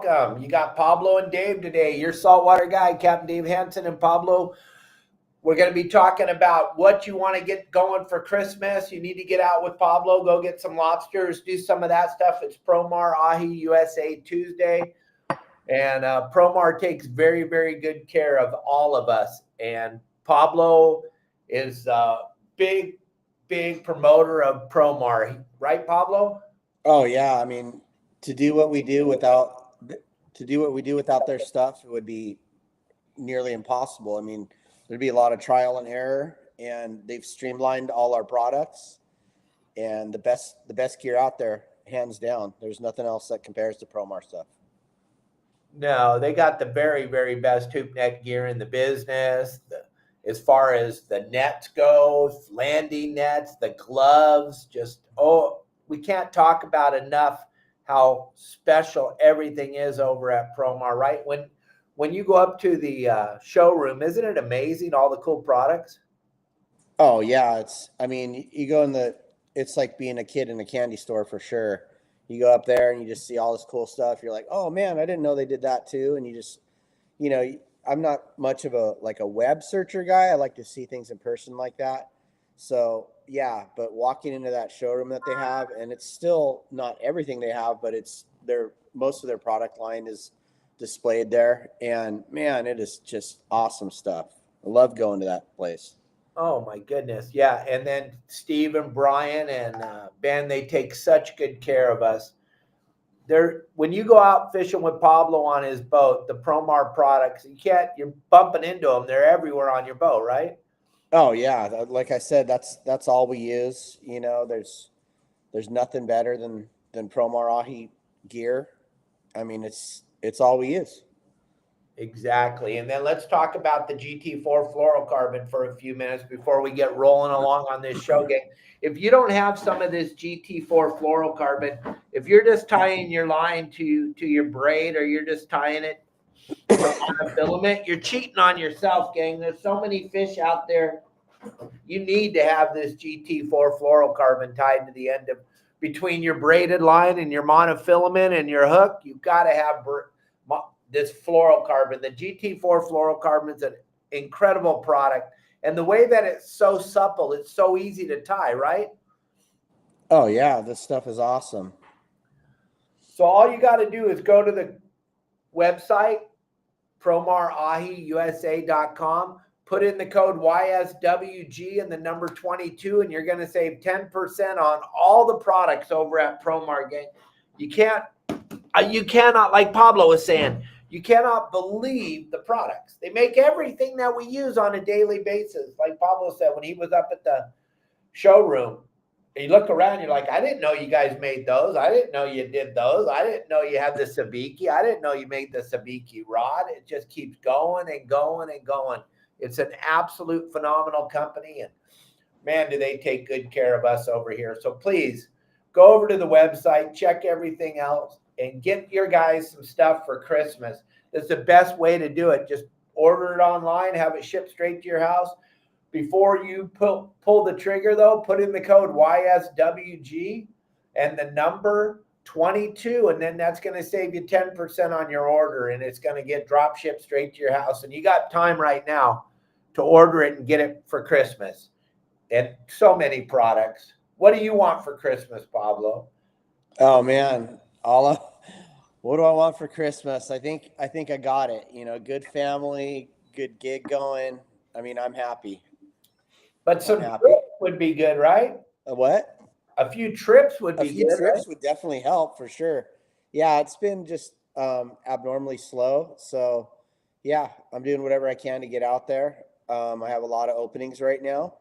welcome. You got Pablo and Dave today. Your saltwater guy, Captain Dave Hansen and Pablo. We're going to be talking about what you want to get going for Christmas. You need to get out with Pablo, go get some lobsters, do some of that stuff. It's Promar Ahi USA Tuesday. And Promar takes very, very good care of all of us. And Pablo is a big, big promoter of Promar. Right, Pablo? Oh, yeah. I mean, to do what we do without their stuff, it would be nearly impossible. I mean, there'd be a lot of trial and error, and they've streamlined all our products and the best gear out there, hands down. There's nothing else that compares to Promar stuff. No, they got the very, very best hoop net gear in the business. As far as the nets go, landing nets, the gloves, we can't talk about enough how special everything is over at Promar, right? When you go up to the showroom, isn't it amazing, all the cool products? Oh, yeah. It's like being a kid in a candy store for sure. You go up there and you just see all this cool stuff. You're like, oh man, I didn't know they did that too. And you just, I'm not much of a web searcher guy. I like to see things in person like that. So yeah, but walking into that showroom that they have, and it's still not everything they have, but most of their product line is displayed there. And man, it is just awesome stuff. I love going to that place. Oh my goodness. Yeah. And then Steve and Brian and Ben, they take such good care of us. When you go out fishing with Pablo on his boat, the Promar products, you're bumping into them. They're everywhere on your boat, right? Oh yeah. Like I said, that's all we use. There's nothing better than Promar Ahi gear. I mean, it's all we use. Exactly. And then let's talk about the GT4 fluorocarbon for a few minutes before we get rolling along on this show, gang. If you don't have some of this GT4 fluorocarbon, if you're just tying your line to your braid, or you're just tying it on a filament, you're cheating on yourself, gang. There's so many fish out there. You need to have this GT4 fluorocarbon tied to the end of between your braided line and your monofilament and your hook. You've got to have this fluorocarbon. The GT4 fluorocarbon is an incredible product. And the way that it's so supple, it's so easy to tie, right? Oh, yeah. This stuff is awesome. So all you got to do is go to the website, PromarAhiUSA.com, put in the code YSWG and the number 22, and you're going to save 10% on all the products over at Promar, gang. You cannot, like Pablo was saying, you cannot believe the products. They make everything that we use on a daily basis. Like Pablo said, when he was up at the showroom, you look around, you're like, I didn't know you guys made those. I didn't know you did those. I didn't know you had the sabiki. I didn't know you made the sabiki rod. It just keeps going and going and going. It's an absolute phenomenal company. And man, do they take good care of us over here. So please go over to the website, check everything else, and get your guys some stuff for Christmas. That's the best way to do it. Just order it online, have it shipped straight to your house. Before you pull the trigger, though, put in the code YSWG and the number 22, and then that's going to save you 10% on your order, and it's going to get drop shipped straight to your house. And you got time right now to order it and get it for Christmas. And so many products. What do you want for Christmas, Pablo? Oh man, what do I want for Christmas? I think I got it. Good family, good gig going. I mean, I'm happy. But some trips would be good, right? A what? A few trips would be good. A few trips would definitely help for sure. Yeah, it's been just abnormally slow. So yeah, I'm doing whatever I can to get out there. I have a lot of openings right now,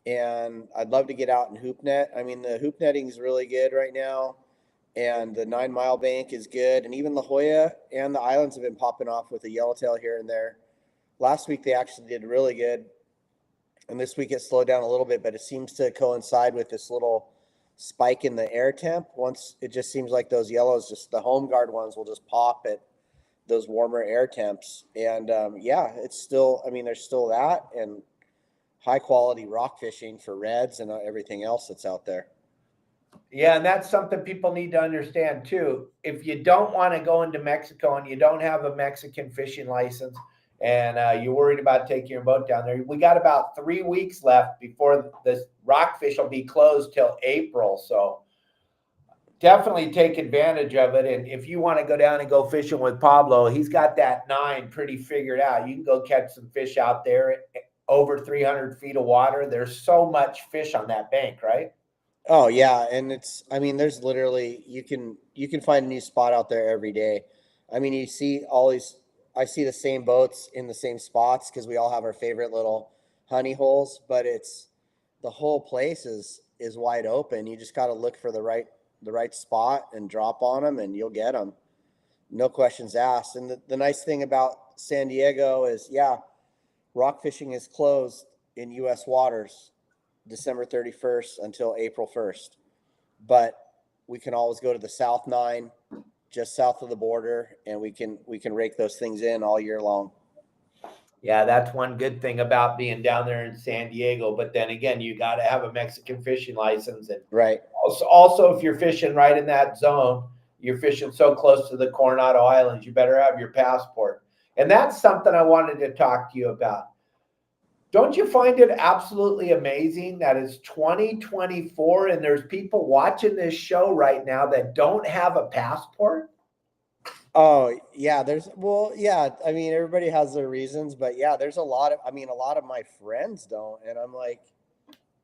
and I'd love to get out and hoop net. I mean, the hoop netting is really good right now, and the 9 Mile bank is good. And even La Jolla and the islands have been popping off with a yellowtail here and there. Last week, they actually did really good. And this week it slowed down a little bit, but it seems to coincide with this little spike in the air temp. Once it just seems like those yellows, just the home guard ones will just pop at those warmer air temps. And yeah, it's still, I mean, there's still that and high quality rock fishing for reds and everything else that's out there. Yeah, and that's something people need to understand too. If you don't want to go into Mexico and you don't have a Mexican fishing license and you're worried about taking your boat down there, we got about 3 weeks left before the rockfish will be closed till April. So definitely take advantage of it. And if you want to go down and go fishing with Pablo, he's got that 9 pretty figured out. You can go catch some fish out there over 300 feet of water. There's so much fish on that bank, right? Oh yeah, and I mean, there's literally you can find a new spot out there every day. I mean, you see all these. I see the same boats in the same spots because we all have our favorite little honey holes, but it's the whole place is wide open. You just got to look for the right spot and drop on them, and you'll get them. No questions asked. And the nice thing about San Diego is, yeah, rock fishing is closed in U.S. waters December 31st until April 1st. But we can always go to the South 9, just south of the border, and we can rake those things in all year long. Yeah, that's one good thing about being down there in San Diego. But then again, you got to have a Mexican fishing license. And right. Also, if you're fishing right in that zone, you're fishing so close to the Coronado Islands, you better have your passport. And that's something I wanted to talk to you about. Don't you find it absolutely amazing that it's 2024 and there's people watching this show right now that don't have a passport? Oh, yeah, yeah, I mean, everybody has their reasons, but yeah, there's a lot of my friends don't, and I'm like,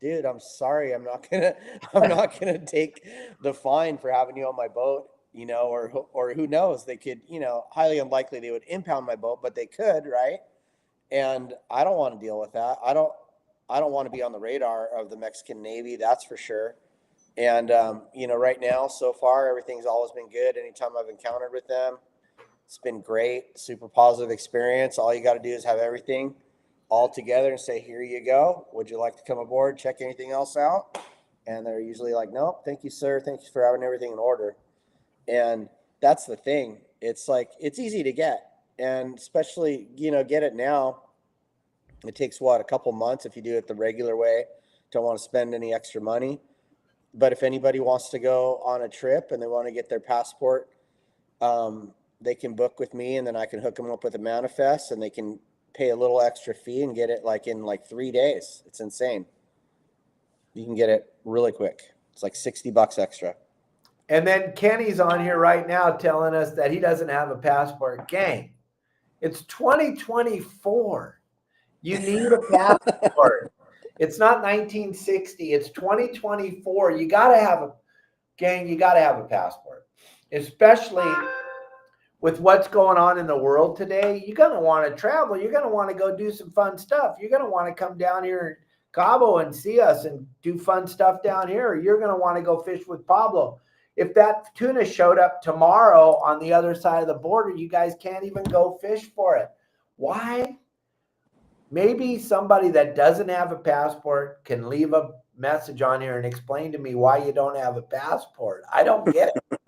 dude, I'm sorry, I'm not gonna take the fine for having you on my boat, or who knows, they could, highly unlikely they would impound my boat, but they could, right? And I don't want to deal with that. I don't want to be on the radar of the Mexican Navy, that's for sure. And right now, so far, everything's always been good. Anytime I've encountered with them, it's been great, super positive experience. All you got to do is have everything all together and say, here you go. Would you like to come aboard? Check anything else out? And they're usually like, nope, thank you, sir. Thank you for having everything in order. And that's the thing. It's like, it's easy to get. And especially, get it now. It takes a couple months if you do it the regular way. Don't want to spend any extra money. But if anybody wants to go on a trip and they want to get their passport, they can book with me, and then I can hook them up with a manifest, and they can pay a little extra fee and get it in 3 days. It's insane. You can get it really quick. It's like $60 extra. And then Kenny's on here right now telling us that he doesn't have a passport. Gang, it's 2024. You need a passport. It's not 1960. It's 2024. You got to have a passport, especially with what's going on in the world today. You're going to want to travel. You're going to want to go do some fun stuff. You're going to want to come down here in Cabo and see us and do fun stuff down here. You're going to want to go fish with Pablo. If that tuna showed up tomorrow on the other side of the border, you guys can't even go fish for it. Why? Maybe somebody that doesn't have a passport can leave a message on here and explain to me why you don't have a passport. I don't get it.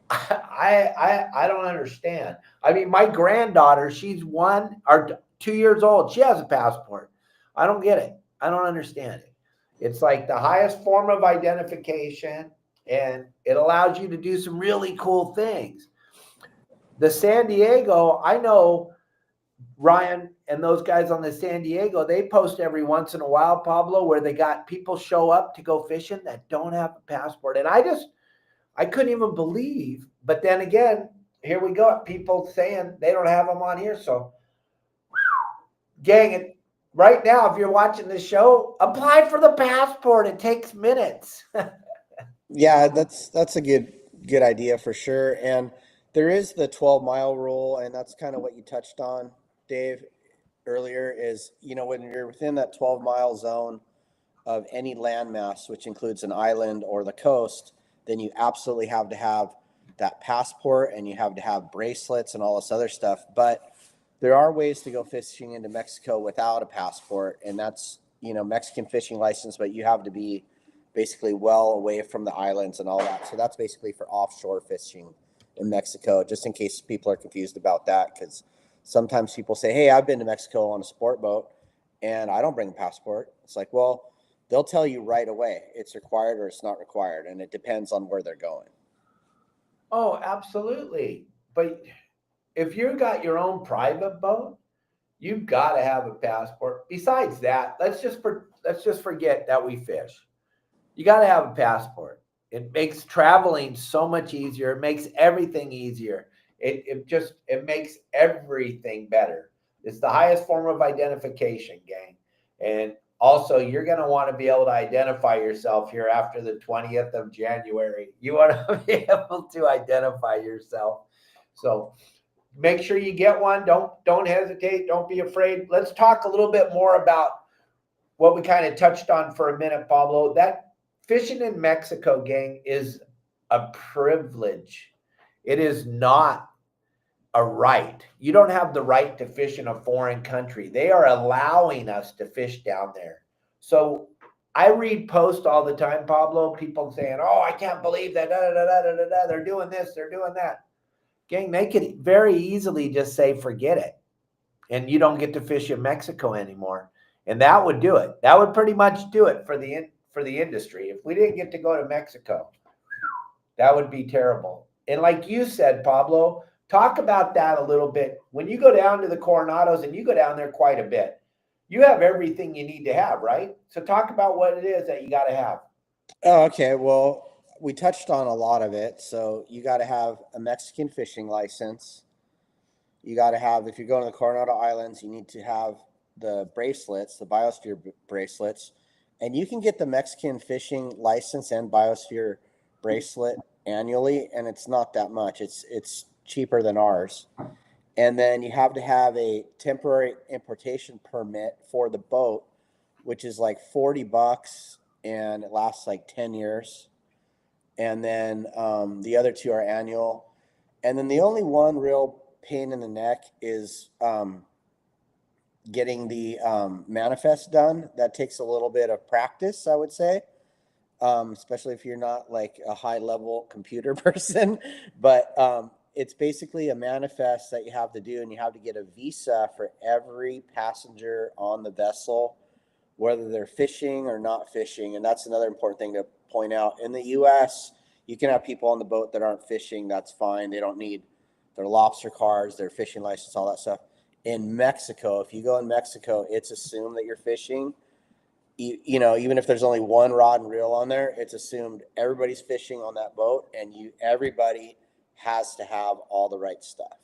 I don't understand. I mean, my granddaughter, she's 1 or 2 years old. She has a passport. I don't get it. I don't understand it. It's like the highest form of identification, and it allows you to do some really cool things. The San Diego, I know Ryan and those guys on the San Diego, they post every once in a while, Pablo, where they got people show up to go fishing that don't have a passport. And I couldn't even believe. But then again, here we go. People saying they don't have them on here. So, gang, right now, if you're watching this show, apply for the passport. It takes minutes. Yeah, that's a good idea for sure. And there is the 12-mile rule, and that's kind of what you touched on, Dave, earlier, is, when you're within that 12-mile zone of any landmass, which includes an island or the coast, then you absolutely have to have that passport, and you have to have bracelets and all this other stuff. But there are ways to go fishing into Mexico without a passport, and that's, Mexican fishing license, but you have to be basically well away from the islands and all that. So that's basically for offshore fishing in Mexico, just in case people are confused about that, because sometimes people say, hey, I've been to Mexico on a sport boat and I don't bring a passport. It's like, well, they'll tell you right away it's required or it's not required, and it depends on where they're going. Oh, absolutely. But if you got your own private boat, you've got to have a passport. Besides that, let's just forget that we fish. You got to have a passport. It makes traveling so much easier. It makes everything easier. It makes everything better. It's the highest form of identification, gang. And also, you're going to want to be able to identify yourself here after the 20th of January. You want to be able to identify yourself. So make sure you get one. Don't hesitate. Don't be afraid. Let's talk a little bit more about what we kind of touched on for a minute, Pablo. That fishing in Mexico, gang, is a privilege. It is not a right. You don't have the right to fish in a foreign country. They are allowing us to fish down there. So I read posts all the time, Pablo, people saying, oh, I can't believe that. They're doing this, they're doing that. Gang, they could very easily just say, forget it. And you don't get to fish in Mexico anymore. And that would do it. That would pretty much do it for the industry. If we didn't get to go to Mexico, that would be terrible. And like you said, Pablo, talk about that a little bit. When you go down to the Coronados, and you go down there quite a bit, you have everything you need to have, right? So talk about what it is that you got to have. Oh, okay. Well, we touched on a lot of it. So you got to have a Mexican fishing license. You got to have, if you're going to the Coronado Islands, you need to have the bracelets, the biosphere bracelets. And you can get the Mexican fishing license and biosphere bracelet annually, and it's not that much. It's cheaper than ours. And then you have to have a temporary importation permit for the boat, which is like $40, and it lasts like 10 years. And then the other two are annual. And then the only one real pain in the neck is getting the manifest done. That takes a little bit of practice, I would say, especially if you're not like a high level computer person. But it's basically a manifest that you have to do, and you have to get a visa for every passenger on the vessel, whether they're fishing or not fishing. And that's another important thing to point out. In the US, you can have people on the boat that aren't fishing. That's fine. They don't need their lobster cards, their fishing license, all that stuff. In Mexico, if you go in Mexico, it's assumed that you're fishing. You know, even if there's only one rod and reel on there, it's assumed everybody's fishing on that boat, and everybody has to have all the right stuff.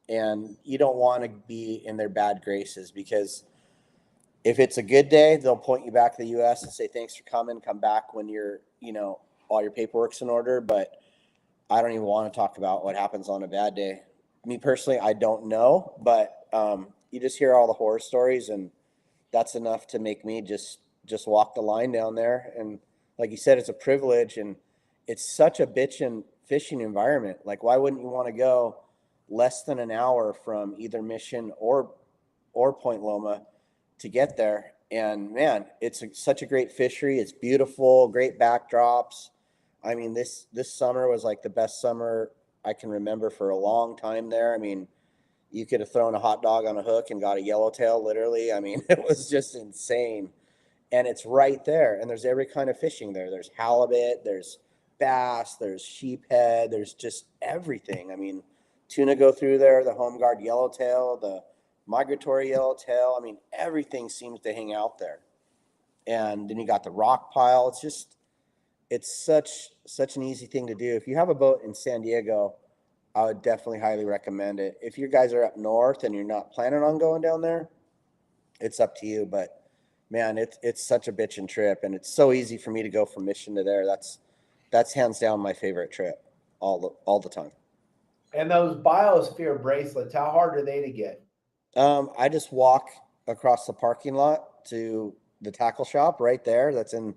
And you don't want to be in their bad graces, because if it's a good day, they'll point you back to the US and say, thanks for coming, come back when you're, all your paperwork's in order. But I don't even want to talk about what happens on a bad day. Me personally, I don't know, but you just hear all the horror stories, and that's enough to make me just walk the line down there. And like you said, it's a privilege, and it's such a bitchin' fishing environment. Like, why wouldn't you want to go less than an hour from either Mission or Point Loma to get there? And man, it's such a great fishery. It's beautiful, great backdrops. I mean, this summer was like the best summer I can remember for a long time there. I mean, you could have thrown a hot dog on a hook and got a yellowtail, literally. I mean, it was just insane. And it's right there. And there's every kind of fishing there. There's halibut, there's bass, there's sheephead, there's just everything. I mean, tuna go through there, the home guard yellowtail, the migratory yellowtail. I mean, everything seems to hang out there. And then you got the rock pile. It's such an easy thing to do. If you have a boat in San Diego, I would definitely highly recommend it. If you guys are up north and you're not planning on going down there, it's up to you. But man, it's such a bitchin' trip, and it's so easy for me to go from Mission to there. That's hands down my favorite trip all the time. And those biosphere bracelets, how hard are they to get? I just walk across the parking lot to the tackle shop right there. That's in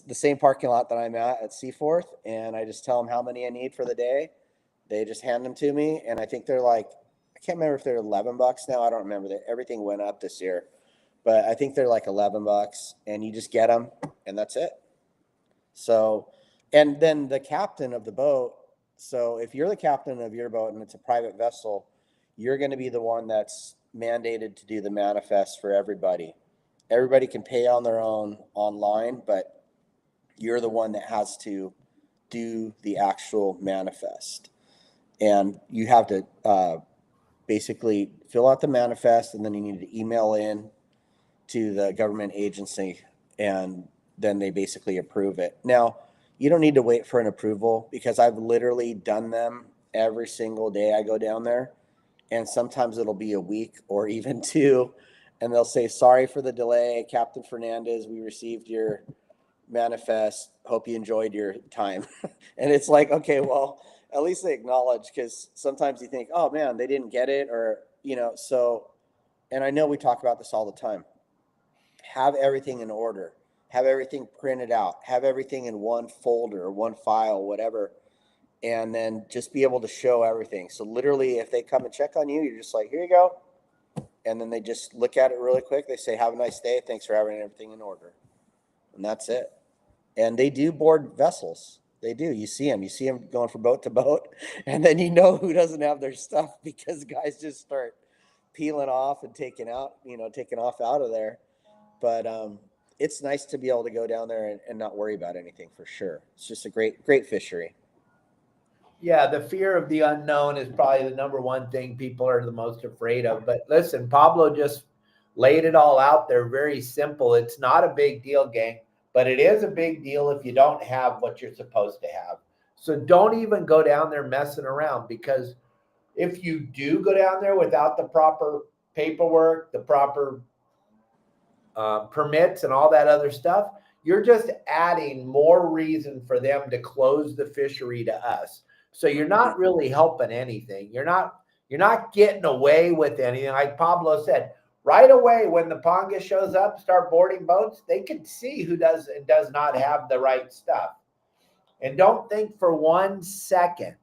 the same parking lot that I'm at Seaforth, and I just tell them how many I need for the day. They just hand them to me, and I think they're like, I can't remember if they're $11 now. I don't remember that. Everything went up this year, but I think they're like $11, and you just get them, and that's it. So, and then the captain of the boat. So if you're the captain of your boat and it's a private vessel, you're going to be the one that's mandated to do the manifest for everybody. Everybody can pay on their own online, but you're the one that has to do the actual manifest. And you have to basically fill out the manifest, and then you need to email in to the government agency, and then they basically approve it. Now, you don't need to wait for an approval, because I've literally done them every single day I go down there. And sometimes it'll be a week or even two, and they'll say, sorry for the delay, Captain Fernandez, we received your manifest, hope you enjoyed your time. And it's like, okay, well, at least they acknowledge, because sometimes you think, oh man, they didn't get it, or so. And I know we talk about this all the time. Have everything in order, have everything printed out, have everything in one folder or one file, whatever, and then just be able to show everything. So literally, if they come and check on you, you're just like, here you go. And then they just look at it really quick. They say, have a nice day, thanks for having everything in order. And that's it. And they do board vessels. They do. You see them going from boat to boat, and then you know who doesn't have their stuff, because guys just start peeling off and taking off out of there. But it's nice to be able to go down there and not worry about anything, for sure. It's just a great fishery. Yeah, the fear of the unknown is probably the number one thing people are the most afraid of. But listen, Pablo just laid it all out there, very simple. It's not a big deal, gang, but it is a big deal if you don't have what you're supposed to have. So don't even go down there messing around, because if you do go down there without the proper paperwork, the proper permits and all that other stuff, you're just adding more reason for them to close the fishery to us. So you're not really helping anything. You're not getting away with anything. Like Pablo said, right away when the Ponga shows up, start boarding boats, they can see who does and does not have the right stuff. And don't think for 1 second,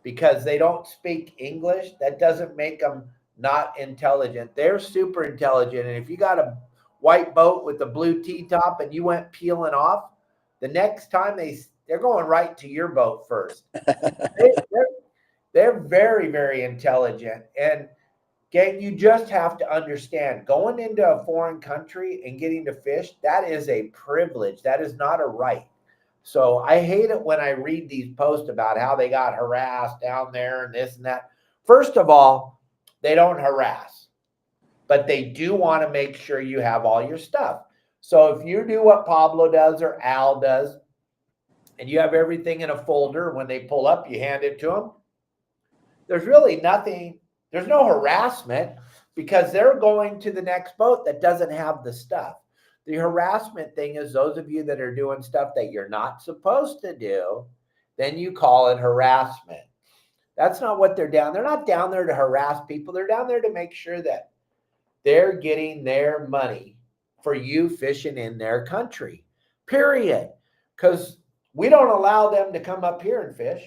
because they don't speak English, that doesn't make them not intelligent. They're super intelligent. And if you got a white boat with a blue T-top and you went peeling off, the next time they're going right to your boat first. They're very, very intelligent. And gang, you just have to understand, going into a foreign country and getting to fish, that is a privilege. That is not a right. So I hate it when I read these posts about how they got harassed down there and this and that. First of all, they don't harass, but they do want to make sure you have all your stuff. So if you do what Pablo does or Al does, and you have everything in a folder, when they pull up, you hand it to them, there's really nothing, there's no harassment, because they're going to the next boat that doesn't have the stuff. The harassment thing is those of you that are doing stuff that you're not supposed to do, then you call it harassment. That's not what they're down. They're not down there to harass people. They're down there to make sure that they're getting their money for you fishing in their country, period. Because we don't allow them to come up here and fish.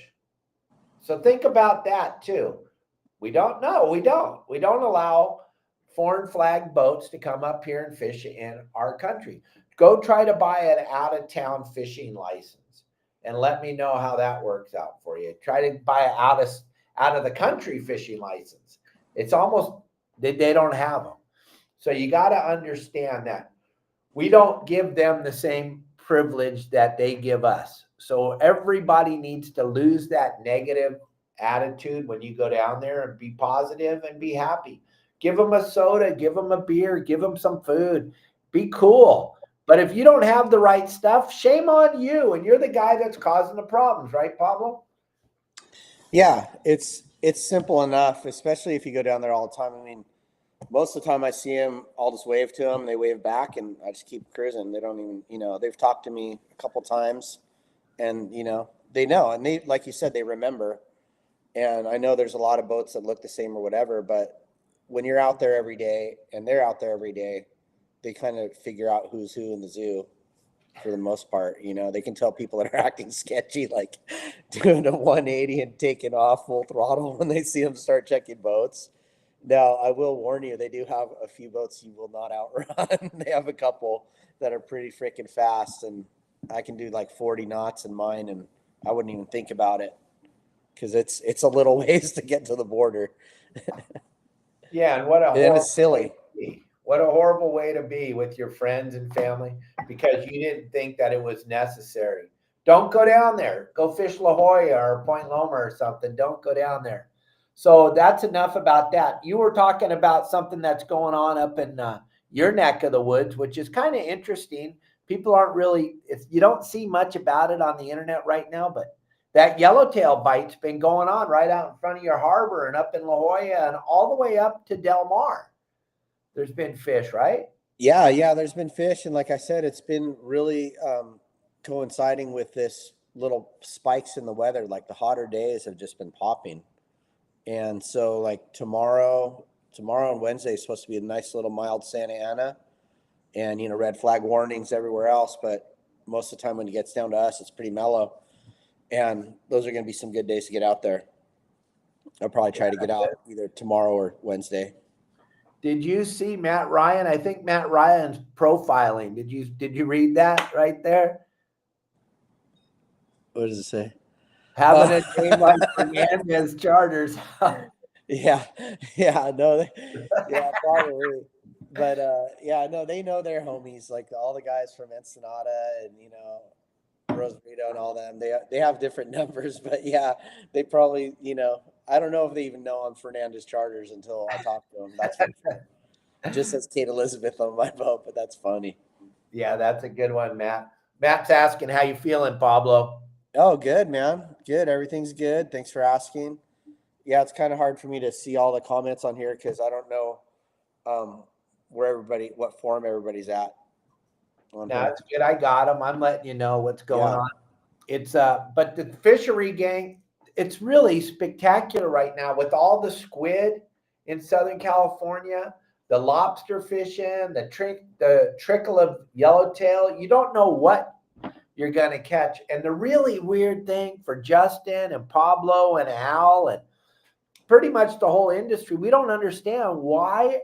So think about that too. We don't allow foreign flag boats to come up here and fish in our country. Go try to buy an out-of-town fishing license and let me know how that works out for you. Try to buy an out of the country fishing license. It's almost, they don't have them. So you got to understand that we don't give them the same privilege that they give us. So everybody needs to lose that negative attitude when you go down there, and be positive and be happy. Give them a soda, give them a beer, give them some food. Be cool. But if you don't have the right stuff, shame on you. And you're the guy that's causing the problems, right, Pablo? Yeah, it's simple enough, especially if you go down there all the time. I mean, most of the time I see them, I'll just wave to them, they wave back, and I just keep cruising. They don't even, they've talked to me a couple times, and, they know. And they, like you said, they remember. And I know there's a lot of boats that look the same or whatever, but when you're out there every day and they're out there every day, they kind of figure out who's who in the zoo for the most part. They can tell people that are acting sketchy, like doing a 180 and taking off full throttle when they see them start checking boats. Now, I will warn you, they do have a few boats you will not outrun. They have a couple that are pretty freaking fast, and I can do like 40 knots in mine, and I wouldn't even think about it, because it's a little ways to get to the border. Yeah, and what a And it's silly. What a horrible way to be with your friends and family because you didn't think that it was necessary. Don't go down there. Go fish La Jolla or Point Loma or something. Don't go down there. So that's enough about that. You were talking about something that's going on up in your neck of the woods, which is kind of interesting. People aren't really, you don't see much about it on the internet right now, but that yellowtail bite's been going on right out in front of your harbor and up in La Jolla and all the way up to Del Mar. There's been fish, right? Yeah, there's been fish, and like I said, it's been really coinciding with this little spikes in the weather. Like the hotter days have just been popping, and so like tomorrow and Wednesday is supposed to be a nice little mild Santa Ana, and red flag warnings everywhere else. But most of the time when it gets down to us, it's pretty mellow, and those are going to be some good days to get out there. I'll probably try to get out either tomorrow or Wednesday. Did you see Matt Ryan? I think Matt Ryan's profiling. Did you read that right there? What does it say? Having a name like Fernandez Charters. Yeah, no, yeah, probably. But yeah, no, they know their homies, like all the guys from Ensenada and Rosarito and all them. They have different numbers, but yeah, they probably I don't know if they even know I'm Fernandez Charters until I talk to them. That's for sure. Just says Kate Elizabeth on my boat, but that's funny. Yeah, that's a good one, Matt. Matt's asking how you feeling, Pablo. Oh, good, man. Good. Everything's good. Thanks for asking. Yeah, it's kind of hard for me to see all the comments on here because I don't know what forum everybody's at. That's good. I got them. I'm letting you know what's going on. It's but the fishery gang, it's really spectacular right now with all the squid in Southern California, the lobster fishing, the trickle of yellowtail. You don't know what you're going to catch. And the really weird thing for Justin and Pablo and Al and pretty much the whole industry, we don't understand why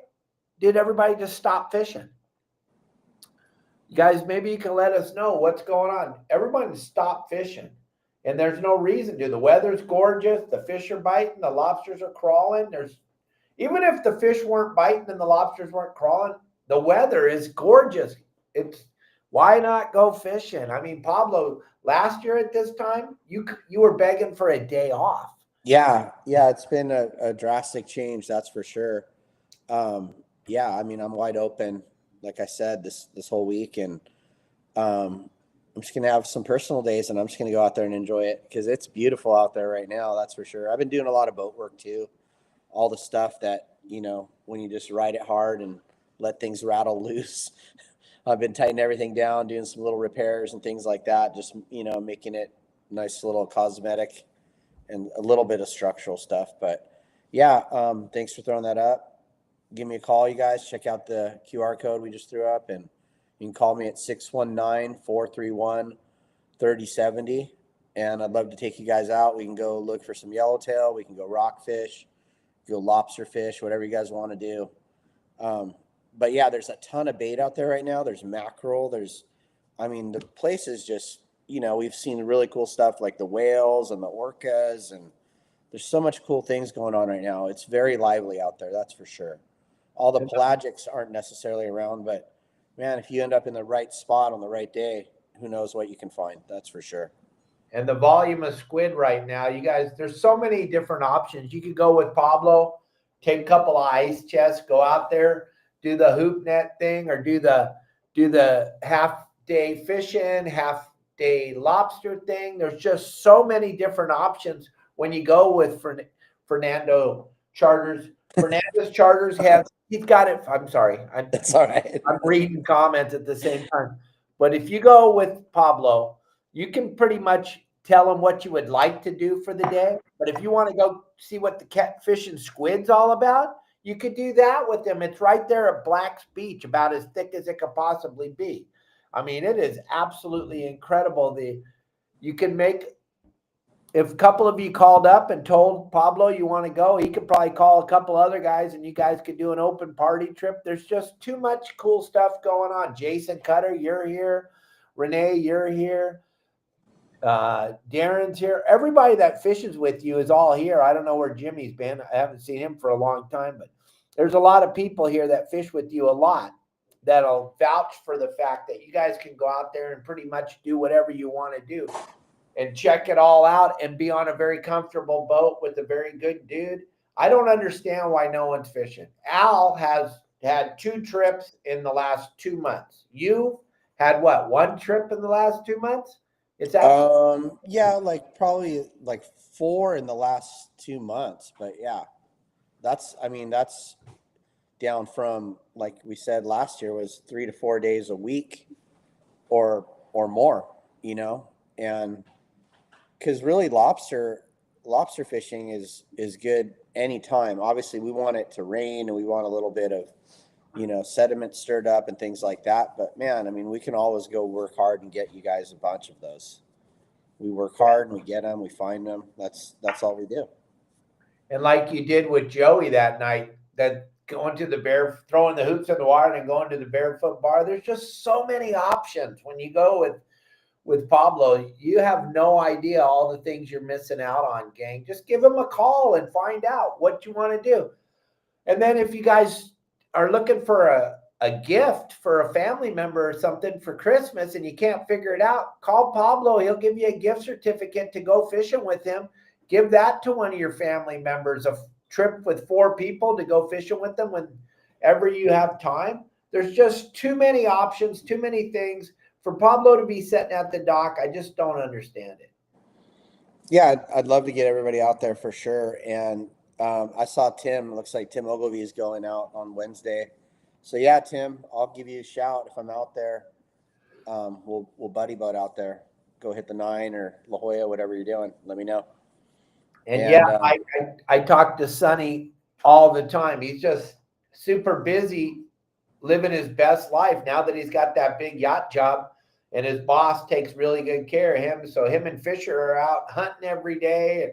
did everybody just stop fishing? You guys, maybe you can let us know what's going on. Everyone stopped fishing, and there's no reason to. The weather's gorgeous. The fish are biting. The lobsters are crawling. Even if the fish weren't biting and the lobsters weren't crawling, the weather is gorgeous. Why not go fishing? I mean, Pablo, last year at this time, you were begging for a day off. Yeah, it's been a drastic change, that's for sure. Yeah, I mean, I'm wide open, like I said, this whole week, and I'm just gonna have some personal days, and I'm just gonna go out there and enjoy it because it's beautiful out there right now. That's for sure. I've been doing a lot of boat work too, all the stuff that when you just ride it hard and let things rattle loose. I've been tightening everything down, doing some little repairs and things like that, just making it nice little cosmetic and a little bit of structural stuff. But yeah, thanks for throwing that up. Give me a call, you guys. Check out the QR code we just threw up, and you can call me at 619-431-3070. And I'd love to take you guys out. We can go look for some yellowtail. We can go rockfish, go lobster fish, whatever you guys want to do. But yeah, there's a ton of bait out there right now. There's mackerel. The place is just, we've seen really cool stuff like the whales and the orcas, and there's so much cool things going on right now. It's very lively out there. That's for sure. All the pelagics aren't necessarily around, but man, if you end up in the right spot on the right day, who knows what you can find. That's for sure. And the volume of squid right now, you guys, there's so many different options. You could go with Pablo, take a couple of ice chests, go out there, do the hoop net thing, or do the half day fishing, half day lobster thing. There's just so many different options when you go with Fernando Charters. Fernandez Charters he's got it. I'm sorry. That's all right. I'm reading comments at the same time. But if you go with Pablo, you can pretty much tell him what you would like to do for the day. But if you want to go see what the catfish and squid's all about, you could do that with them. It's right there at Black's Beach, about as thick as it could possibly be. I mean, it is absolutely incredible. You can make, if a couple of you called up and told Pablo you want to go, he could probably call a couple other guys and you guys could do an open party trip. There's just too much cool stuff going on. Jason Cutter, you're here. Renee, you're here. Darren's here. Everybody that fishes with you is all here. I don't know where Jimmy's been. I haven't seen him for a long time, but there's a lot of people here that fish with you a lot that'll vouch for the fact that you guys can go out there and pretty much do whatever you want to do and check it all out and be on a very comfortable boat with a very good dude. I don't understand why no one's fishing. Al has had 2 trips in the last 2 months. You had what, 1 trip in the last 2 months? It's actually Yeah, like probably like 4 in the last 2 months, but yeah, that's down from, like we said last year, was 3 to 4 days a week or more, and because really lobster fishing is good anytime. Obviously we want it to rain and we want a little bit of sediment stirred up and things like that, but man, I mean, we can always go work hard and get you guys a bunch of those. We work hard and we get them, we find them. That's all we do. and like you did with Joey that night, that going to the throwing the hoops in the water and going to the barefoot bar. There's just so many options when you go with Pablo. You have no idea all the things you're missing out on, gang. Just give him a call and find out what you want to do. And then if you guys are looking for a gift for a family member or something for Christmas and you can't figure it out, call Pablo. He'll give you a gift certificate to go fishing with him. Give that to one of your family members, a trip with 4 people to go fishing with them whenever you have time. There's just too many options, too many things for Pablo to be sitting at the dock. I just don't understand it. Yeah, I'd love to get everybody out there for sure. And I saw Tim. Looks like Tim Ogilvy is going out on Wednesday. So yeah, Tim, I'll give you a shout if I'm out there. We'll buddy boat out there. Go hit the 9 or La Jolla, whatever you're doing. Let me know. And yeah, I talk to Sonny all the time. He's just super busy living his best life now that he's got that big yacht job and his boss takes really good care of him. So him and Fisher are out hunting every day and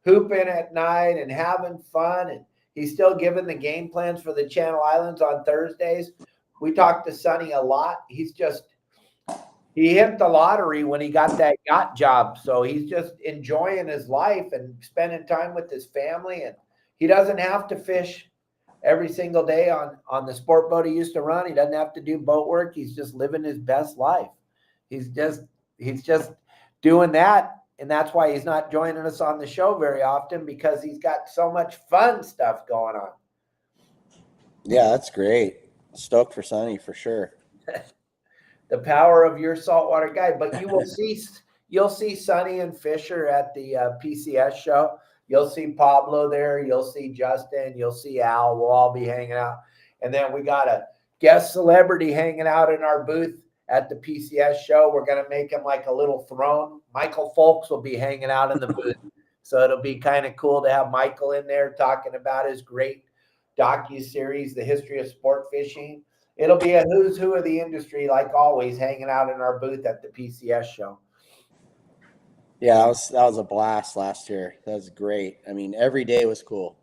hooping at night and having fun. And he's still giving the game plans for the Channel Islands on Thursdays. We talk to Sonny a lot. He hit the lottery when he got that yacht job. So he's just enjoying his life and spending time with his family. And he doesn't have to fish every single day on the sport boat he used to run. He doesn't have to do boat work. He's just living his best life. He's just doing that. And that's why he's not joining us on the show very often, because he's got so much fun stuff going on. Yeah, that's great. Stoked for Sonny for sure. The power of your saltwater guide. But you'll see Sonny and Fisher at the PCS show. You'll see Pablo there. You'll see Justin. You'll see Al. We'll all be hanging out. And then we got a guest celebrity hanging out in our booth at the PCS show. We're going to make him like a little throne. Michael Folks will be hanging out in the booth. So it'll be kind of cool to have Michael in there talking about his great docuseries, The History of Sport Fishing. It'll be a who's who of the industry, like always, hanging out in our booth at the PCS show. Yeah, that was a blast last year. That was great. I mean, every day was cool.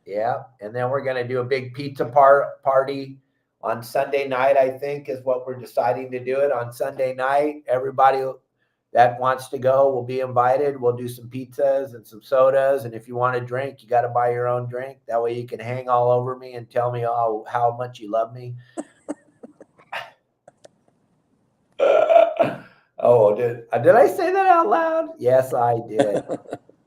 Yeah, and then we're going to do a big pizza party on Sunday night, I think, is what we're deciding to do it on Sunday night. Everybody that wants to go will be invited. We'll do some pizzas and some sodas, and if you want a drink, you got to buy your own drink. That way you can hang all over me and tell me how much you love me. Oh, did I say that out loud? Yes, I did.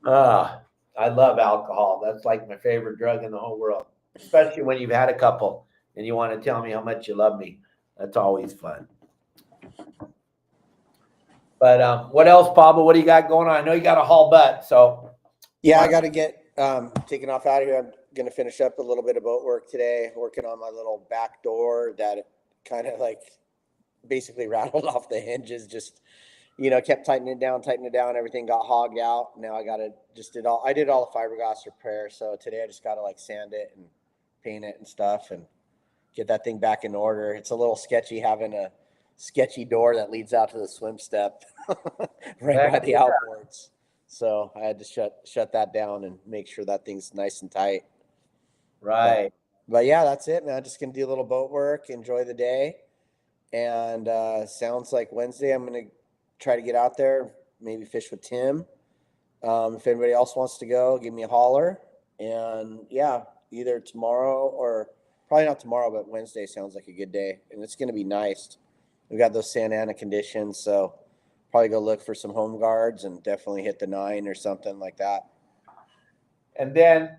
I love alcohol. That's like my favorite drug in the whole world, especially when you've had a couple and you want to tell me how much you love me. That's always fun. But what else, Pablo? What do you got going on? I know you got a haul butt, so. Yeah, I got to get taken off out of here. I'm going to finish up a little bit of boat work today, working on my little back door that kind of like basically rattled off the hinges. Just, kept tightening it down. Everything got hogged out. Now I did all the fiberglass repair. So today I just got to like sand it and paint it and stuff and get that thing back in order. It's a little sketchy having a sketchy door that leads out to the swim step right by the outboards. So I had to shut that down and make sure that thing's nice and tight. Right. But yeah, that's it, man. Just going to do a little boat work, enjoy the day. And sounds like Wednesday I'm going to try to get out there, maybe fish with Tim. If anybody else wants to go, give me a holler. And yeah, either tomorrow or probably not tomorrow, but Wednesday sounds like a good day, and it's going to be nice. We got those Santa Ana conditions, so probably go look for some home guards and definitely hit the 9 or something like that. And then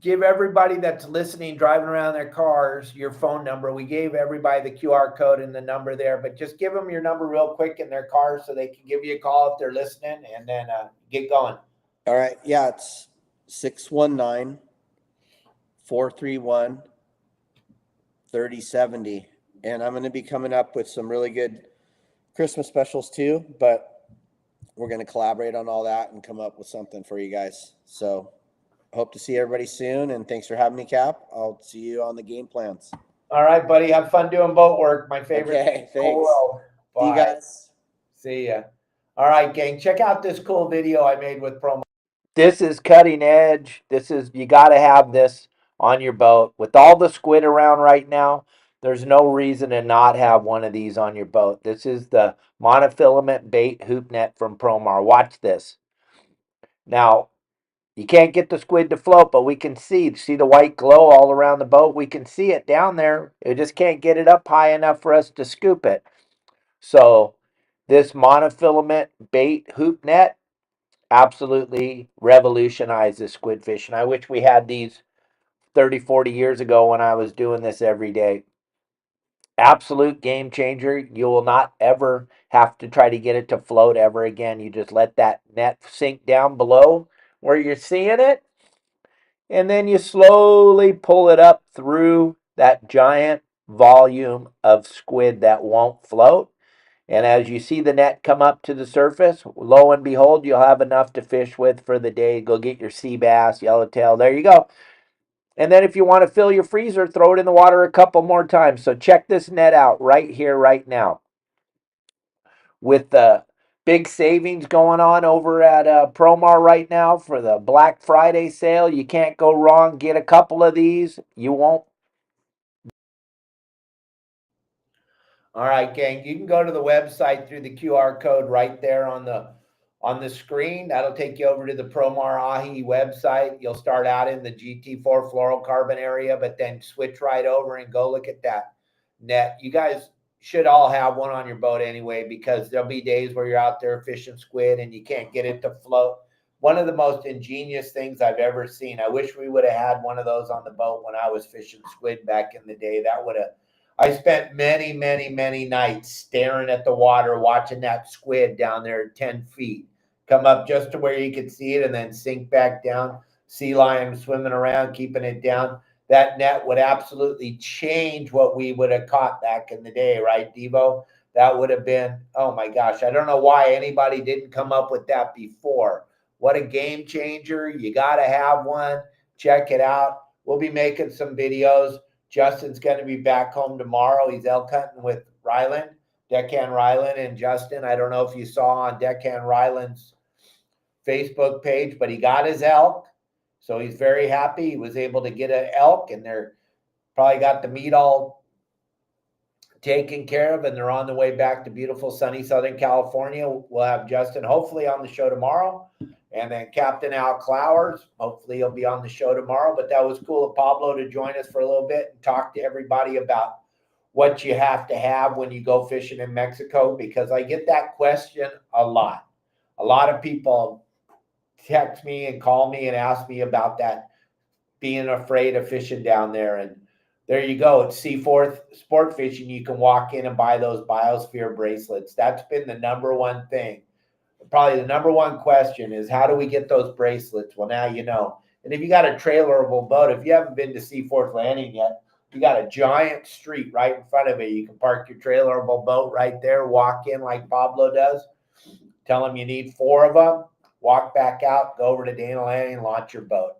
give everybody that's listening, driving around their cars, your phone number. We gave everybody the QR code and the number there, but just give them your number real quick in their car so they can give you a call if they're listening, and then get going. All right. Yeah, it's 619-431-3070. And I'm going to be coming up with some really good Christmas specials too, but we're going to collaborate on all that and come up with something for you guys. So hope to see everybody soon, and thanks for having me, Cap. I'll see you on the game plans. All right, buddy. Have fun doing boat work. My favorite. Okay, thanks. Bye. See you guys. See ya. All right, gang. Check out this cool video I made with Promar. This is cutting edge. You got to have this on your boat. With all the squid around right now, there's no reason to not have one of these on your boat. This is the monofilament bait hoop net from Promar. Watch this. Now, you can't get the squid to float, but we can see the white glow all around the boat. We can see it down there. We just can't get it up high enough for us to scoop it. So this monofilament bait hoop net absolutely revolutionized the squid fishing. I wish we had these 30, 40 years ago when I was doing this every day. Absolute game changer. You will not ever have to try to get it to float ever again. You just let that net sink down below where you're seeing it, and then you slowly pull it up through that giant volume of squid that won't float. And as you see the net come up to the surface, lo and behold, you'll have enough to fish with for the day. Go get your sea bass, yellowtail. There you go. And then if you want to fill your freezer, throw it in the water a couple more times. So check this net out right here, right now. With the big savings going on over at Promar right now for the Black Friday sale, you can't go wrong. Get a couple of these. You won't. All right, gang. You can go to the website through the QR code right there on the screen. That'll take you over to the Promar Ahi website. You'll start out in the GT4 fluorocarbon area, but then switch right over and go look at that net. You guys should all have one on your boat anyway, because there'll be days where you're out there fishing squid and you can't get it to float. One of the most ingenious things I've ever seen. I wish we would have had one of those on the boat when I was fishing squid back in the day. I spent many, many, many nights staring at the water, watching that squid down there at 10 feet come up just to where you could see it and then sink back down. Sea lion swimming around, keeping it down. That net would absolutely change what we would have caught back in the day, right, Devo? That would have been, oh my gosh, I don't know why anybody didn't come up with that before. What a game changer. You got to have one. Check it out. We'll be making some videos. Justin's going to be back home tomorrow. He's elk hunting with Ryland, Deckhand Ryland and Justin. I don't know if you saw on Deckhand Ryland's Facebook page, but he got his elk. So he's very happy. He was able to get an elk, and they're probably got the meat all taken care of, and they're on the way back to beautiful sunny Southern California. We'll have Justin hopefully on the show tomorrow. And then Captain Al Clowers, hopefully he'll be on the show tomorrow. But that was cool of Pablo to join us for a little bit and talk to everybody about what you have to have when you go fishing in Mexico, because I get that question a lot. A lot of people text me and call me and ask me about that, being afraid of fishing down there. And there you go. It's C4 sport fishing. You can walk in and buy those biosphere bracelets. That's been the number one thing. Probably the number one question is, how do we get those bracelets? Well, now you know. And if you got a trailerable boat, if you haven't been to Seaforth Landing yet, you got a giant street right in front of it. You can park your trailerable boat right there, walk in like Pablo does, tell them you need 4 of them, walk back out, go over to Dana Landing and launch your boat.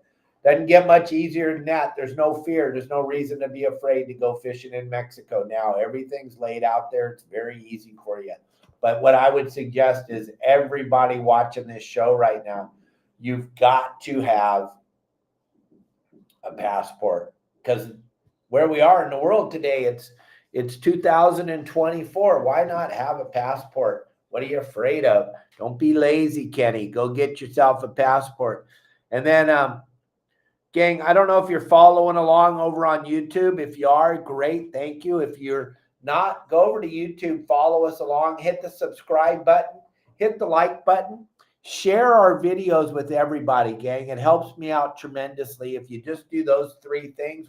Doesn't get much easier than that. There's no fear. There's no reason to be afraid to go fishing in Mexico. Now everything's laid out there. It's very easy for you. But what I would suggest is everybody watching this show right now, you've got to have a passport, because where we are in the world today, it's 2024. Why not have a passport? What are you afraid of? Don't be lazy, Kenny. Go get yourself a passport. And then Gang, I don't know if you're following along over on YouTube. If you are, great. Thank you. If you're not, go over to YouTube, follow us along, hit the subscribe button, hit the like button, share our videos with everybody, gang. It helps me out tremendously if you just do those 3 things.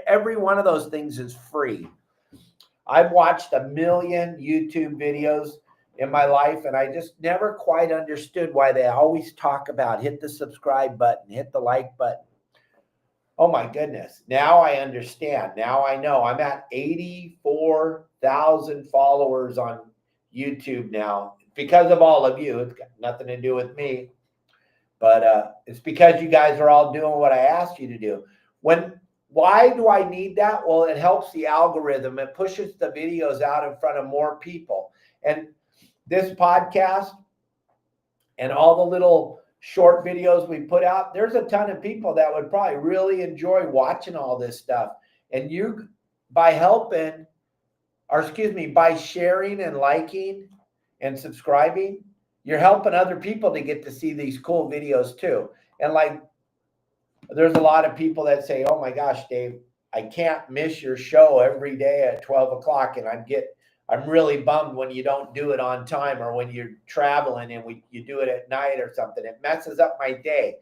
Every one of those things is free. I've watched 1 million YouTube videos in my life, and I just never quite understood why they always talk about hit the subscribe button, hit the like button. Oh my goodness. Now I understand. Now I know. I'm at 84,000 followers on YouTube now because of all of you. It's got nothing to do with me, but it's because you guys are all doing what I asked you to do. Why do I need that? Well, it helps the algorithm. It pushes the videos out in front of more people. And this podcast and all the little short videos we put out, there's a ton of people that would probably really enjoy watching all this stuff. And you, by sharing and liking and subscribing, you're helping other people to get to see these cool videos too. And like, there's a lot of people that say, oh my gosh, Dave, I can't miss your show every day at 12 o'clock. And I'm really bummed when you don't do it on time, or when you're traveling and you do it at night or something. It messes up my day.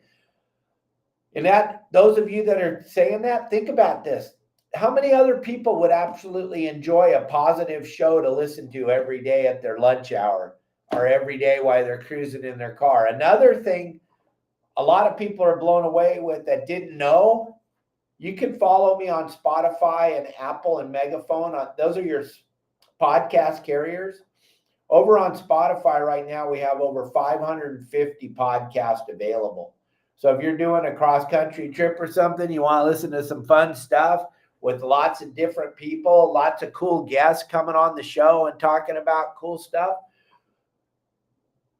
And those of you that are saying that, think about this. How many other people would absolutely enjoy a positive show to listen to every day at their lunch hour, or every day while they're cruising in their car? Another thing a lot of people are blown away with that didn't know, you can follow me on Spotify and Apple and Megaphone. Those are your podcast carriers. Over on Spotify right now, we have over 550 podcasts available. So if you're doing a cross-country trip or something, you want to listen to some fun stuff with lots of different people, lots of cool guests coming on the show and talking about cool stuff,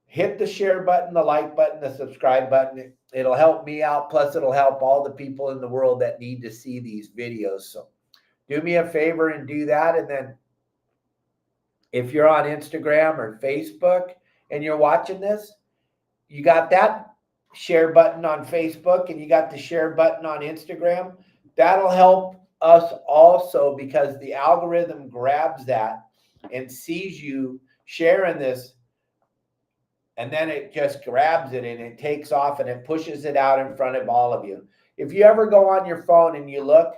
hit the share button, the like button, the subscribe button. It'll help me out. Plus, it'll help all the people in the world that need to see these videos. So do me a favor and do that. And then if you're on Instagram or Facebook and you're watching this, you got that share button on Facebook and you got the share button on Instagram. That'll help us also, because the algorithm grabs that and sees you sharing this. And then it just grabs it and it takes off and it pushes it out in front of all of you. If you ever go on your phone and you look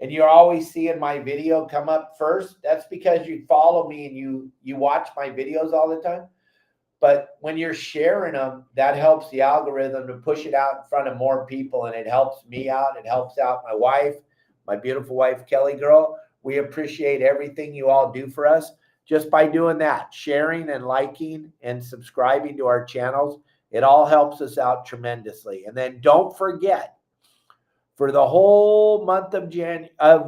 and you're always seeing my video come up first, that's because you follow me and you watch my videos all the time. But when you're sharing them, that helps the algorithm to push it out in front of more people, and it helps me out. It helps out my wife, my beautiful wife, Kelly girl. We appreciate everything you all do for us. Just by doing that, sharing and liking and subscribing to our channels, it all helps us out tremendously. And then don't forget, for the whole month of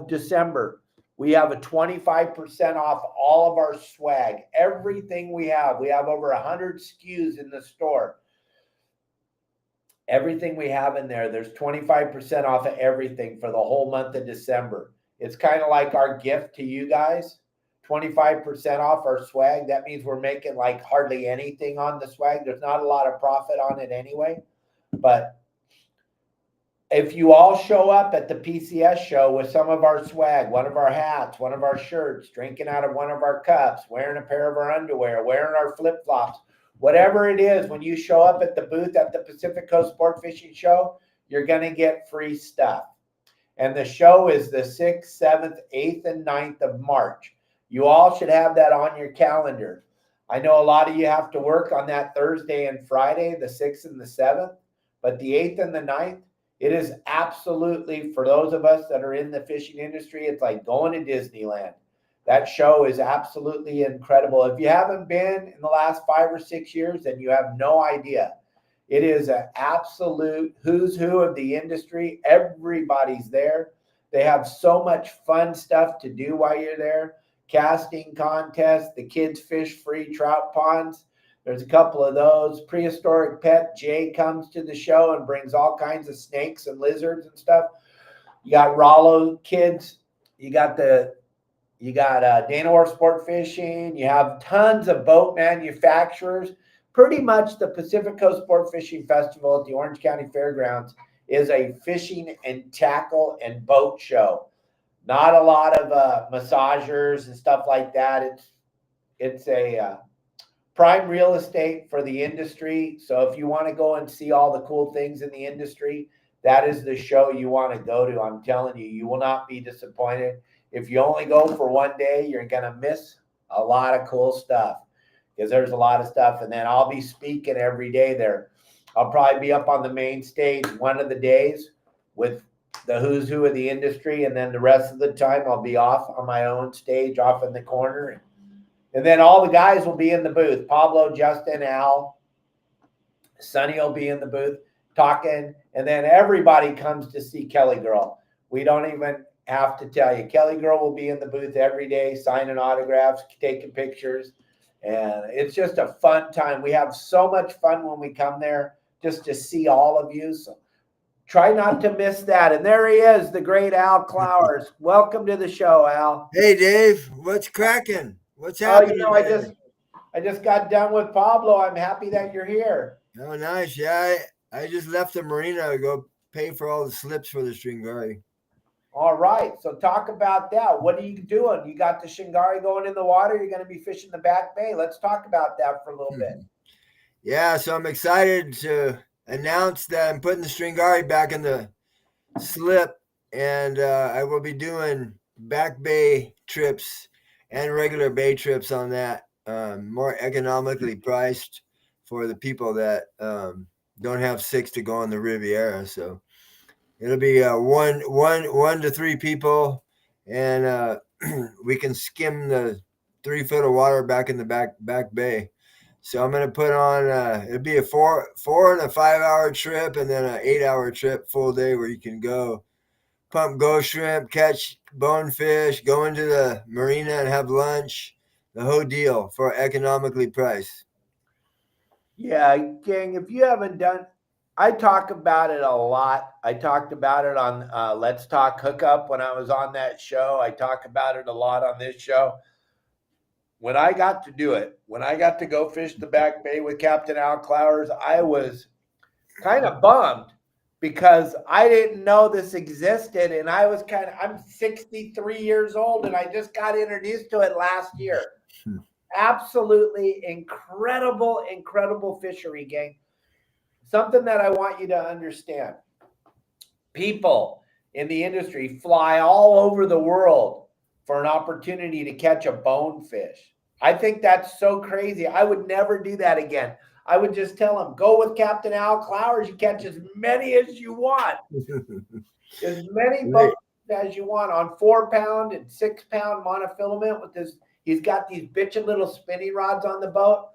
December, we have a 25% off all of our swag. Everything we have over 100 SKUs in the store. Everything we have in there, there's 25% off of everything for the whole month of December. It's kind of like our gift to you guys. 25% off our swag. That means we're making like hardly anything on the swag. There's not a lot of profit on it anyway. But if you all show up at the PCS show with some of our swag, one of our hats, one of our shirts, drinking out of one of our cups, wearing a pair of our underwear, wearing our flip-flops, whatever it is, when you show up at the booth at the Pacific Coast Sport Fishing Show, you're going to get free stuff. And the show is the 6th, 7th, 8th, and 9th of March. You all should have that on your calendar. I know a lot of you have to work on that Thursday and Friday, the 6th and the 7th, but the 8th and the 9th, it is absolutely, for those of us that are in the fishing industry, it's like going to Disneyland. That show is absolutely incredible. If you haven't been in the last 5 or 6 years, then you have no idea. It is an absolute who's who of the industry. Everybody's there. They have so much fun stuff to do while you're there. Casting contests, the kids fish free trout ponds. There's a couple of those. Prehistoric Pet Jay comes to the show and brings all kinds of snakes and lizards and stuff. You got Rollo kids. You got Dana Wharf Sport Fishing. You have tons of boat manufacturers. Pretty much the Pacific Coast Sport Fishing Festival at the Orange County Fairgrounds is a fishing and tackle and boat show. Not a lot of massagers and stuff like that. It's a prime real estate for the industry. So if you want to go and see all the cool things in the industry, that is the show you want to go to. I'm telling you, you will not be disappointed. If you only go for one day, you're going to miss a lot of cool stuff because there's a lot of stuff. And then I'll be speaking every day there. I'll probably be up on the main stage one of the days with the who's who of the industry. And then the rest of the time I'll be off on my own stage off in the corner. And then all the guys will be in the booth. Pablo, Justin, Al, Sonny will be in the booth talking. And then everybody comes to see Kelly Girl. We don't even have to tell you. Kelly Girl will be in the booth every day, signing autographs, taking pictures. And it's just a fun time. We have so much fun when we come there just to see all of you. So try not to miss that. And there he is, the great Al Clowers. Welcome to the show, Al. Hey, Dave. What's cracking? What's Oh, happening? I just got done with Pablo. I'm happy that you're here. Oh, nice. Yeah, I just left the marina to go pay for all the slips for the Shingari. All right. So talk about that. What are you doing? You got the Shingari going in the water. You're going to be fishing the Back Bay. Let's talk about that for a little bit. Yeah, so I'm excited to announce that I'm putting the Shingari back in the slip, and I will be doing Back Bay trips and regular bay trips on that, more economically priced for the people that don't have 6 to go on the Riviera. So it'll be one to 3 people, and we can skim the 3 foot of water back in the back bay. So I'm going to put on it'll be a 4 and a 5 hour trip, and then an 8 hour trip full day where you can go pump ghost shrimp, catch bonefish, go into the marina and have lunch, the whole deal for economically priced. Yeah, gang, if you haven't done, I talk about it a lot. I talked about it on Let's Talk Hookup when I was on that show. I talk about it a lot on this show. When I got to do it, when I got to go fish the Back Bay with Captain Al Clowers, I was kind of bummed because I didn't know this existed. And I'm 63 years old and I just got introduced to it last year. Absolutely incredible, incredible fishery, gang. Something that I want you to understand. People in the industry fly all over the world for an opportunity to catch a bonefish. I think that's so crazy. I would never do that again. I would just tell them, go with Captain Al Clowers. You catch as many as you want. As many bones as you want on 4-pound and 6-pound monofilament with this. He's got these bitchin' little spinning rods on the boat.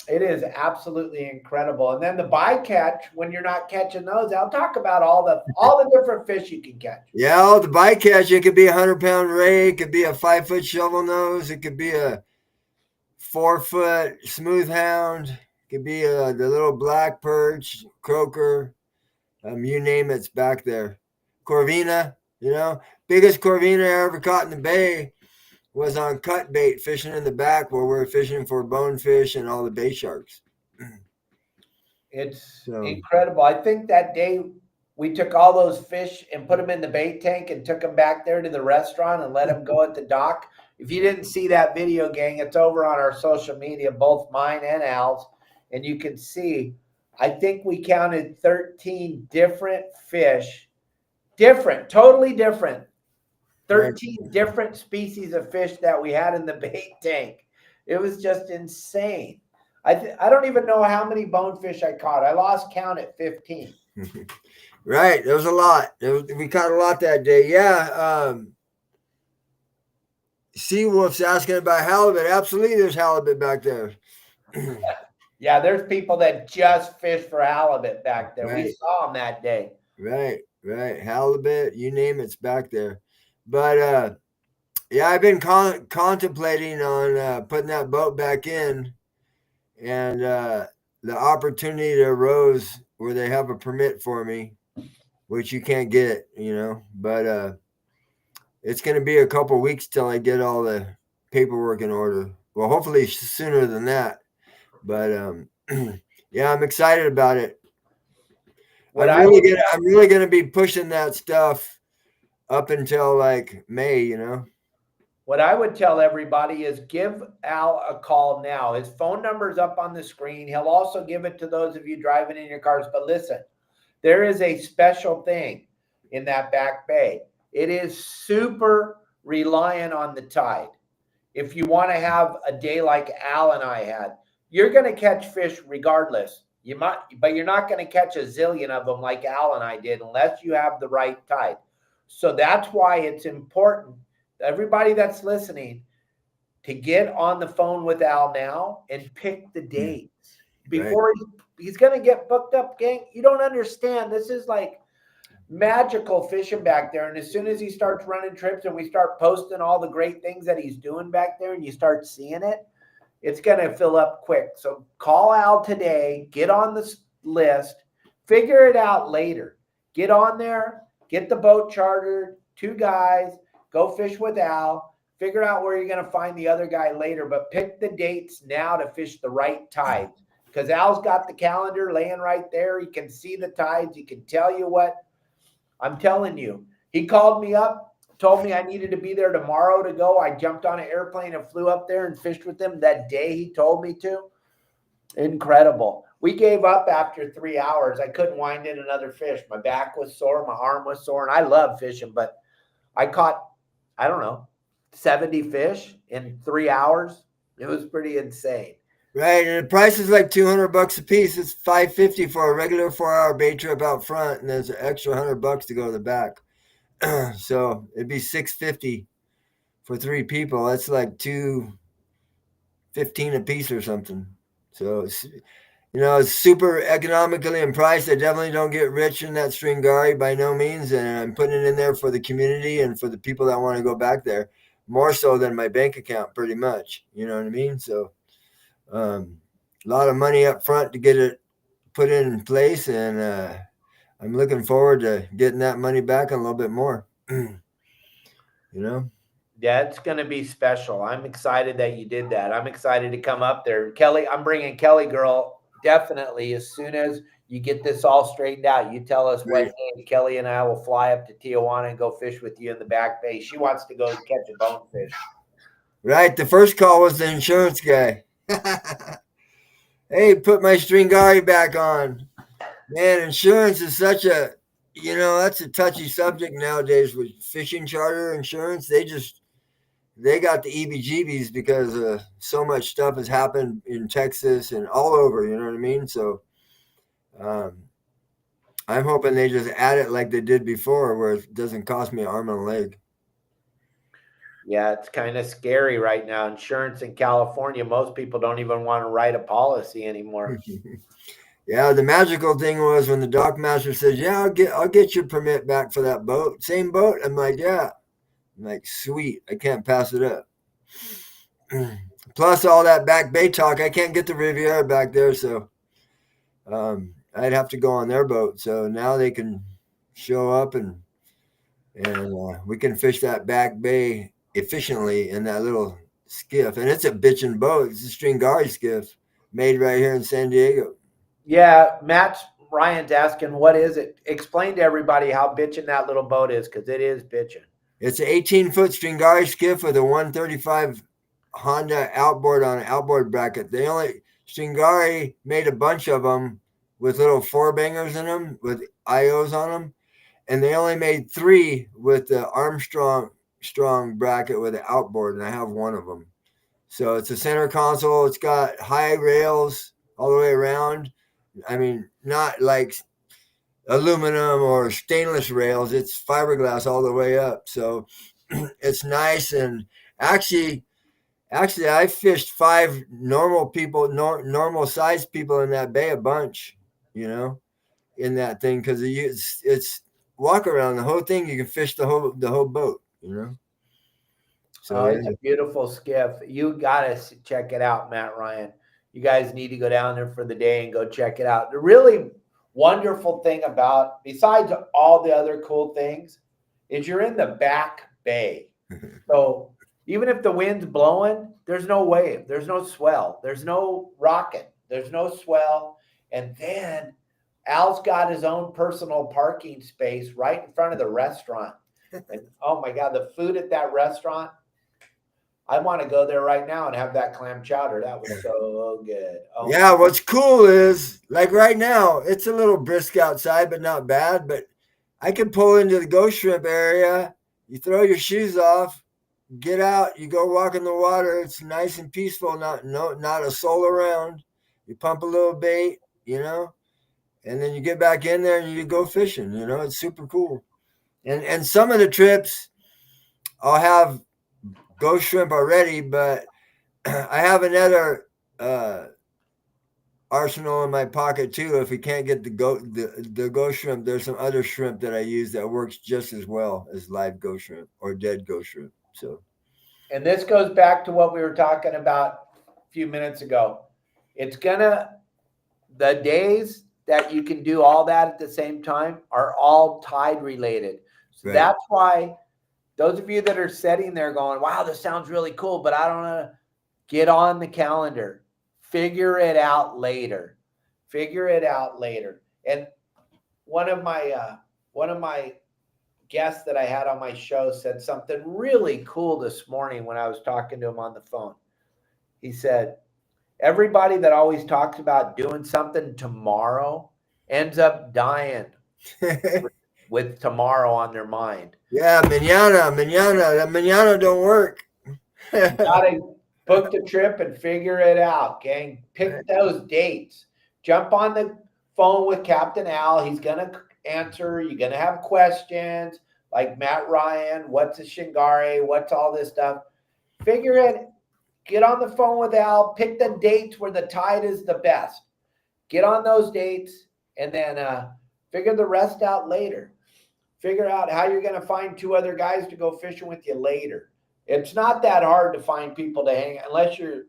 It is absolutely incredible. And then the bycatch, when you're not catching those, I'll talk about all the different fish you can catch. Yeah, the bycatch, it could be a 100-pound ray, it could be a 5-foot shovel nose, it could be a 4-foot smooth hound, it could be the little black perch, croaker, you name it's back there. Corvina, biggest Corvina I ever caught in the bay was on cut bait fishing in the back where we're fishing for bonefish and all the bay sharks. It's incredible. I think that day we took all those fish and put them in the bait tank and took them back there to the restaurant and let them go at the dock. If you didn't see that video, gang, it's over on our social media, both mine and Al's. And you can see, I think we counted 13 different fish, totally different. 13 different species of fish that we had in the bait tank. It was just insane. I don't even know how many bonefish I caught. I lost count at 15. Right. There was a lot. We caught a lot that day. Yeah. Seawolf's asking about halibut. Absolutely, there's halibut back there. Yeah, there's people that just fish for halibut back there. Right. We saw them that day. Right. Halibut, you name it's back there. But yeah, I've been contemplating on putting that boat back in, and the opportunity arose where they have a permit for me, which you can't get, but it's going to be a couple weeks till I get all the paperwork in order. Well, hopefully sooner than that, but yeah, I'm excited about it. I'm really gonna be pushing that stuff up until like May, you know. What I would tell everybody is give Al a call now. His phone number is up on the screen. He'll also give it to those of you driving in your cars. But listen, there is a special thing in that back bay. It is super reliant on the tide. If you want to have a day like Al and I had, you're going to catch fish regardless. You might, but you're not going to catch a zillion of them like Al and I did unless you have the right tide. So that's why it's important, everybody that's listening, to get on the phone with Al now and pick the dates before he's going to get booked up, gang. You don't understand. This is like magical fishing back there. And as soon as he starts running trips and we start posting all the great things that he's doing back there and you start seeing it, it's going to fill up quick. So call Al today, get on the list, figure it out later. Get on there, get the boat chartered, 2 guys, go fish with Al, figure out where you're going to find the other guy later, but pick the dates now to fish the right tides. Because Al's got the calendar laying right there. He can see the tides. He can tell you what. I'm telling you, he called me up, told me I needed to be there tomorrow to go. I jumped on an airplane and flew up there and fished with him that day he told me to. Incredible. We gave up after 3 hours. I couldn't wind in another fish. My back was sore. My arm was sore. And I love fishing, but I caught, I don't know, 70 fish in 3 hours. It was pretty insane. Right, and the price is like $200 a piece. It's $550 for a regular 4-hour bait trip out front, and there's an extra $100 to go to the back. So it'd be $650 for 3 people. That's like $215 a piece or something. So it's, it's super economically in price. I definitely don't get rich in that stringari by no means, and I'm putting it in there for the community and for the people that want to go back there, more so than my bank account, pretty much. You know what I mean? So. A lot of money up front to get it put in place, and I'm looking forward to getting that money back and a little bit more. Yeah, it's going to be special. I'm excited that you did that. I'm excited to come up there. Kelly, I'm bringing Kelly girl definitely as soon as you get this all straightened out. You tell us what day. Kelly and I will fly up to Tijuana and go fish with you in the back bay. She wants to go catch a bonefish. Right. The first call was the insurance guy. Hey, put my stringari back on. Man, insurance is such a, that's a touchy subject nowadays with fishing charter insurance. They got the EBGBs because so much stuff has happened in Texas and all over, you know what I mean? So I'm hoping they just add it like they did before, where it doesn't cost me an arm and a leg. Yeah, it's kind of scary right now. Insurance in California, most people don't even want to write a policy anymore. Yeah, the magical thing was when the dock master says, "Yeah, I'll get your permit back for that boat." Same boat. I'm like, "Yeah." I'm like, "Sweet, I can't pass it up." Plus all that back bay talk, I can't get the Riviera back there, so I'd have to go on their boat. So now they can show up and we can fish that back bay efficiently in that little skiff. And it's a bitchin' boat. It's a stringari skiff made right here in San Diego. Yeah, Ryan's asking, what is it? Explain to everybody how bitchin' that little boat is, because it is bitchin'. It's an 18-foot stringari skiff with a 135 Honda outboard on an outboard bracket. Stringari made a bunch of them with little 4-bangers in them with IOs on them. And they only made 3 with the Armstrong bracket with the outboard, and I have one of them. So it's a center console. It's got high rails all the way around. I mean, not like aluminum or stainless rails. It's fiberglass all the way up. So it's nice. And actually, I fished 5 normal sized people in that bay a bunch, in that thing, because it's walk around the whole thing. You can fish the whole boat, So it's a beautiful skiff. You gotta check it out, Matt Ryan. You guys need to go down there for the day and go check it out. The really wonderful thing about, besides all the other cool things, is you're in the back bay. So even if the wind's blowing, there's no wave, there's no swell, there's no rocket, there's no swell. And then Al's got his own personal parking space right in front of the restaurant. And oh my God, the food at that restaurant, I want to go there right now and have that clam chowder. That was so good. Oh, Yeah, what's cool is like right now, it's a little brisk outside, but not bad. But I can pull into the ghost shrimp area. You throw your shoes off, get out, you go walk in the water. It's nice and peaceful, not a soul around. You pump a little bait, and then you get back in there and you go fishing. It's super cool. And some of the trips I'll have ghost shrimp already, but I have another arsenal in my pocket too. If we can't get the ghost shrimp, there's some other shrimp that I use that works just as well as live ghost shrimp or dead ghost shrimp. So, and this goes back to what we were talking about a few minutes ago. The days that you can do all that at the same time are all tide related. So right. That's why those of you that are sitting there going, wow, this sounds really cool, but I don't know, get on the calendar. Figure it out later. And one of my guests that I had on my show said something really cool this morning when I was talking to him on the phone. He said, everybody that always talks about doing something tomorrow ends up dying with tomorrow on their mind. Yeah, mañana. That mañana don't work. You gotta book the trip and figure it out, gang. Pick those dates. Jump on the phone with Captain Al. He's gonna answer. You're gonna have questions like Matt Ryan. What's a shingare? What's all this stuff? Figure it. Get on the phone with Al. Pick the dates where the tide is the best. Get on those dates and then figure the rest out later. Figure out how you're gonna find 2 other guys to go fishing with you later. It's not that hard to find people to hang unless you're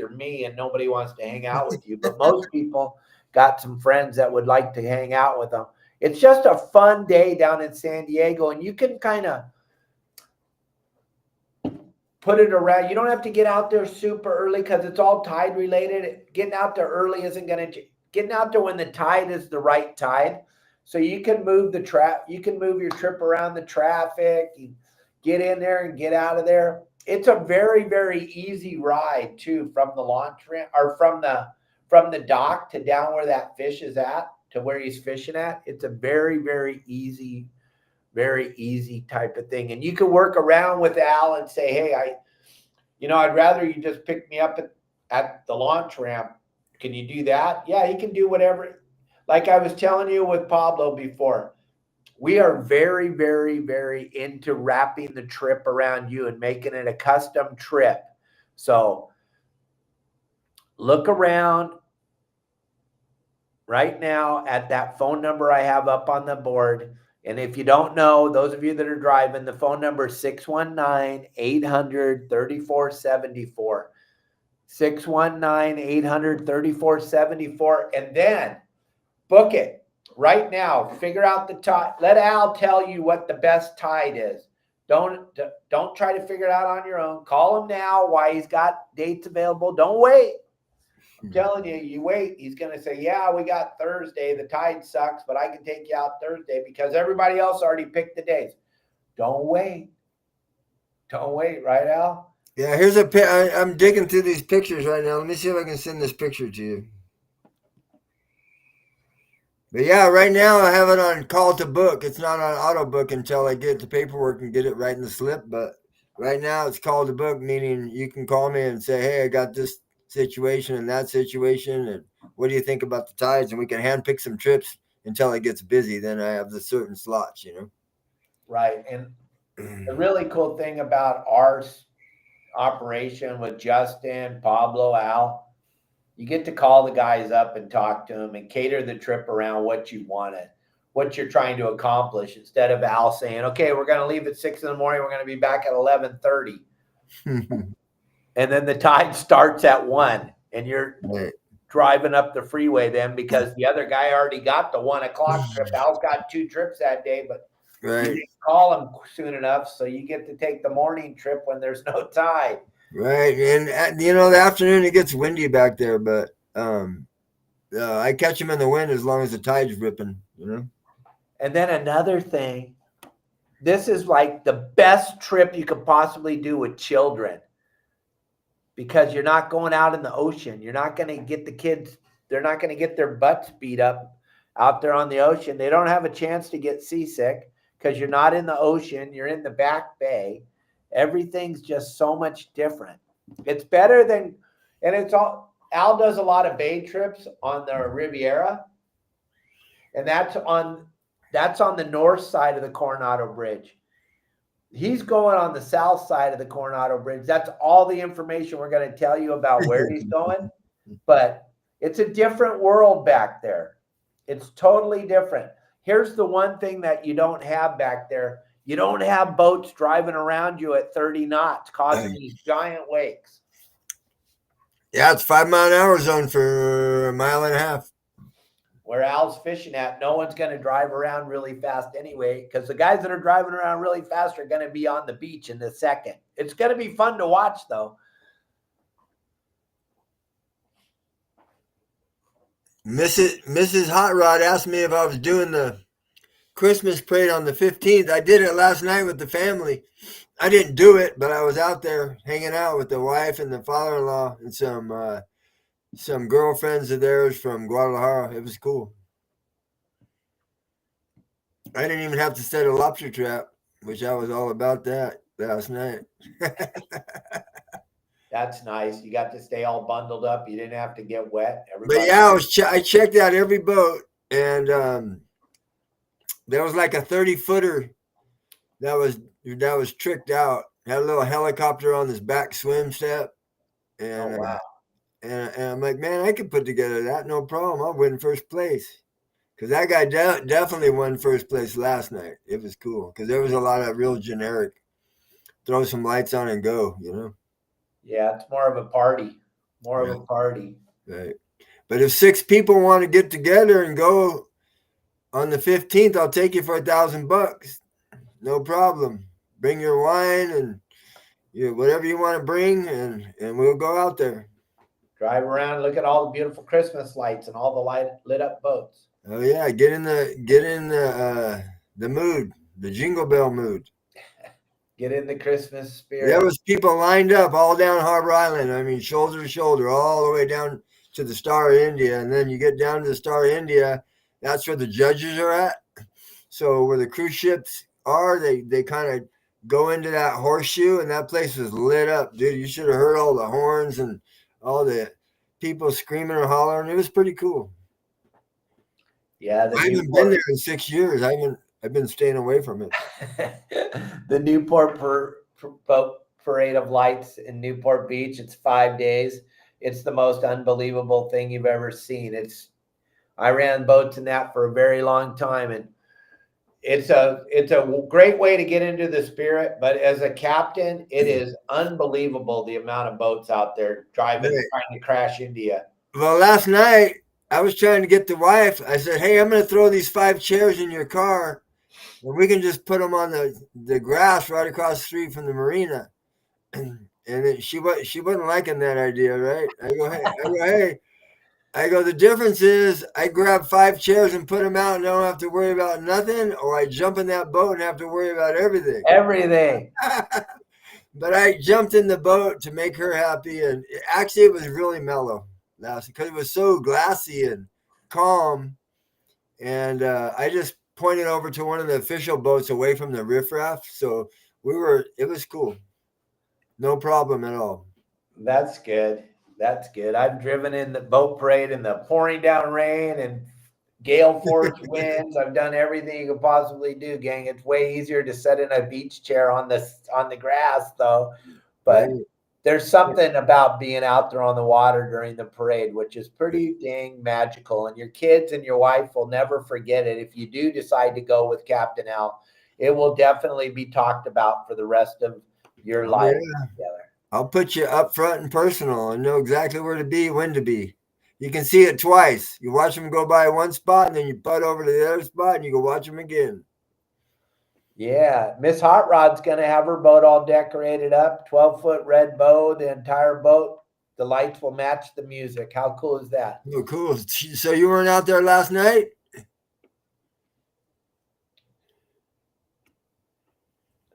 me and nobody wants to hang out with you. But most people got some friends that would like to hang out with them. It's just a fun day down in San Diego, and you can kind of put it around. You don't have to get out there super early because it's all tide related. Getting out there early isn't going to getting out there when the tide is the right tide. So you can move you can move your trip around the traffic. You get in there and get out of there. It's a very, very easy ride too from the launch ramp or from the dock to down where that fish is at to where he's fishing at. It's a very, very easy type of thing. And you can work around with Al and say, hey, I'd rather you just pick me up at the launch ramp. Can you do that? Yeah, he can do whatever. Like I was telling you with Pablo before, we are very, very, very into wrapping the trip around you and making it a custom trip. So look around right now at that phone number I have up on the board. And if you don't know, those of you that are driving, the phone number is 619-800-3474. 619-800-3474. And then book it right now. Figure out the tide. Let Al tell you what the best tide is. Don't try to figure it out on your own. Call him now while he's got dates available. Don't wait. I'm telling you, you wait. He's going to say, yeah, we got Thursday. The tide sucks, but I can take you out Thursday because everybody else already picked the days. Don't wait. Right, Al? Yeah, I'm digging through these pictures right now. Let me see if I can send this picture to you. But yeah, right now I have it on call to book. It's not on auto book until I get the paperwork and get it right in the slip. But right now it's call to book, meaning you can call me and say, hey, I got this situation and that situation. And what do you think about the tides? And we can hand pick some trips until it gets busy. Then I have the certain slots, Right. And the really cool thing about our operation with Justin, Pablo, Al, you get to call the guys up and talk to them and cater the trip around what you wanted, what you're trying to accomplish, instead of Al saying, okay, we're going to leave at 6 a.m. We're going to be back at 11:30. And then the tide starts at 1 and you're driving up the freeway then because the other guy already got the 1 o'clock trip. Al's got 2 trips that day, but you didn't call him soon enough. So you get to take the morning trip when there's no tide. Right. And, the afternoon it gets windy back there, but I catch them in the wind as long as the tide's ripping, you know. And then another thing, this is like the best trip you could possibly do with children, because you're not going out in the ocean. You're not going to get the kids, they're not going to get their butts beat up out there on the ocean. They don't have a chance to get seasick because you're not in the ocean. You're in the back bay. Everything's just so much different. It's better than, and it's all, Al does a lot of bay trips on the Riviera, and that's on the north side of the Coronado Bridge. He's going on the south side of the Coronado Bridge. That's all the information we're going to tell you about where he's going. But it's a different world back there. It's totally different. Here's the one thing that you don't have back there. You don't have boats driving around you at 30 knots causing these giant wakes. Yeah, it's 5 mile an hour zone for a mile and a half. Where Al's fishing at, no one's going to drive around really fast anyway, because the guys that are driving around really fast are going to be on the beach in a second. It's going to be fun to watch, though. Mrs. Hot Rod asked me if I was doing the Christmas parade on the 15th. I did it last night with the family. I didn't do it, but I was out there hanging out with the wife and the father-in-law and some girlfriends of theirs from Guadalajara. It was cool. I didn't even have to set a lobster trap, which I was all about that last night. That's nice. You got to stay all bundled up. You didn't have to get wet. Everybody. But yeah, I checked out every boat, and there was like a 30-footer that was tricked out. Had a little helicopter on his back swim step, and oh, wow. And I'm like, man, I could put together that, no problem. I'll win first place. Because that guy definitely won first place last night. It was cool. Because there was a lot of real generic, throw some lights on and go, you know? Yeah, it's more of a party. More of a party. Right. But if 6 people want to get together and go on the 15th, I'll take you for $1,000. No problem. Bring your wine and whatever you want to bring, and we'll go out there. Drive around, look at all the beautiful Christmas lights and all the lit up boats. Oh yeah, get in the mood, the jingle bell mood. Get in the Christmas spirit. There was people lined up all down Harbor Island. I mean, shoulder to shoulder, all the way down to the Star of India, and then you get down to the Star of India. That's where the judges are at. So where the cruise ships are, they kind of go into that horseshoe, and that place was lit up, dude. You should have heard all the horns and all the people screaming and hollering. It was pretty cool. Yeah, I haven't been there in 6 years. I've been staying away from it. The Newport boat parade of lights in Newport Beach. It's 5 days. It's the most unbelievable thing you've ever seen. I ran boats in that for a very long time, and it's a great way to get into the spirit. But as a captain, it is unbelievable the amount of boats out there driving, trying to crash India. Well, last night I was trying to get the wife. I said, "Hey, I'm going to throw these 5 chairs in your car, and we can just put them on the grass right across the street from the marina." And she wasn't liking that idea, right? I go, hey. The difference is I grab 5 chairs and put them out and don't have to worry about nothing, or I jump in that boat and have to worry about everything. Everything. But I jumped in the boat to make her happy, and it was really mellow last because it was so glassy and calm. And I just pointed over to one of the official boats away from the riffraff. So it was cool. No problem at all. That's good. That's good. I've driven in the boat parade in the pouring down rain and gale force winds. I've done everything you could possibly do, gang. It's way easier to sit in a beach chair on the grass, though. But there's something about being out there on the water during the parade, which is pretty dang magical. And your kids and your wife will never forget it. If you do decide to go with Captain Al, it will definitely be talked about for the rest of your life together. I'll put you up front and personal and know exactly where to be, when to be. You can see it twice. You watch them go by one spot, and then you putt over to the other spot, and you go watch them again. Yeah. Miss Hot Rod's going to have her boat all decorated up, 12-foot red bow, the entire boat The lights will match the music. How cool is that? Oh, cool. So you weren't out there last night?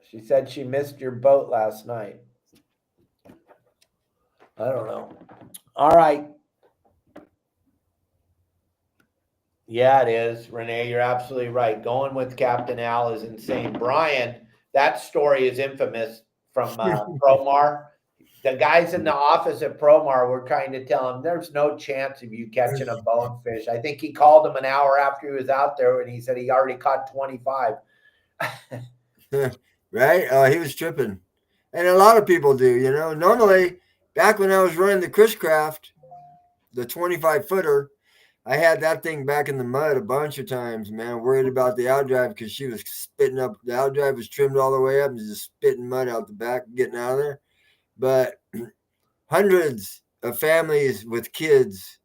She said she missed your boat last night. I don't know. All right. Yeah, it is. Renee, you're absolutely right. Going with Captain Al is insane. Brian, that story is infamous from Promar. The guys in the office at Promar were trying to tell him there's no chance of you catching a bonefish. I think he called him an hour after he was out there and he said he already caught 25. Right? He was tripping. And a lot of people do, you know. Normally, back when I was running the Chris-Craft, the 25-footer, I had that thing back in the mud a bunch of times, man. Worried about the outdrive because she was spitting up. The outdrive was trimmed all the way up and just spitting mud out the back, getting out of there. But hundreds of families with kids,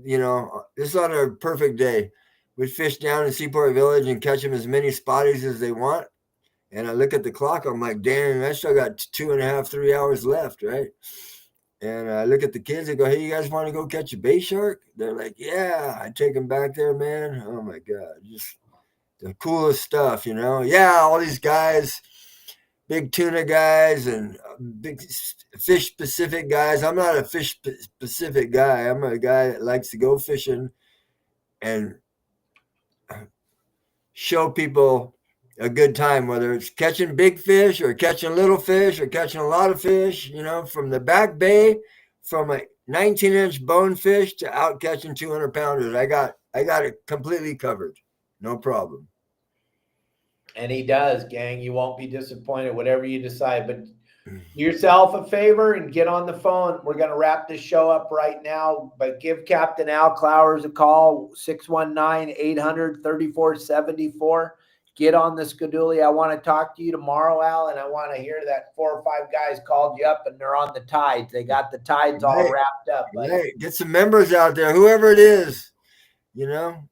you know, this is on a perfect day. We'd fish down in Seaport Village and catch them as many spotties as they want. And I look at the clock, I'm like, damn, I still got 2.5, 3 hours left, right? And I look at the kids, I go, hey, you guys want to go catch a bay shark? They're like, yeah. I take them back there, man. Oh, my God. Just the coolest stuff, you know? Yeah, all these guys, big tuna guys and big fish-specific guys. I'm not a fish-specific guy. I'm a guy that likes to go fishing and show people a good time, whether it's catching big fish or catching little fish or catching a lot of fish, you know, from the back bay, from a 19-inch bonefish to out catching 200-pounders. I got it completely covered. No problem. And he does, gang. You won't be disappointed, whatever you decide. But do yourself a favor and get on the phone. We're going to wrap this show up right now, but give Captain Al Clowers a call, 619-800-3474. Get on the Skadoolie. I want to talk to you tomorrow, Al, and I want to hear that 4 or 5 guys called you up and they're on the tides. They got the tides all wrapped up. Right. Get some members out there, whoever it is, you know.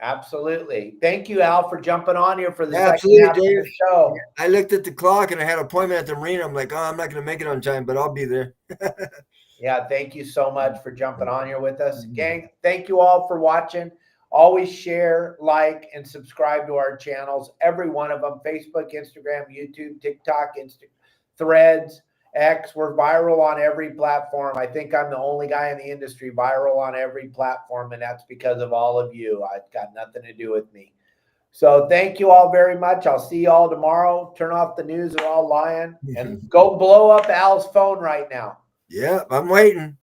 Absolutely. Thank you, Al, for jumping on here for the Absolutely, second half Dave. of the show. I looked at the clock and I had an appointment at the marina. I'm like, oh, I'm not going to make it on time, but I'll be there. Yeah, thank you so much for jumping on here with us. Gang, thank you all for watching. Always share, like, and subscribe to our channels. Every one of them, Facebook, Instagram, YouTube, TikTok, Threads, X. We're viral on every platform. I think I'm the only guy in the industry viral on every platform, and that's because of all of you. It's got nothing to do with me. So thank you all very much. I'll see you all tomorrow. Turn off the news. They're all lying. And go blow up Al's phone right now. Yeah, I'm waiting.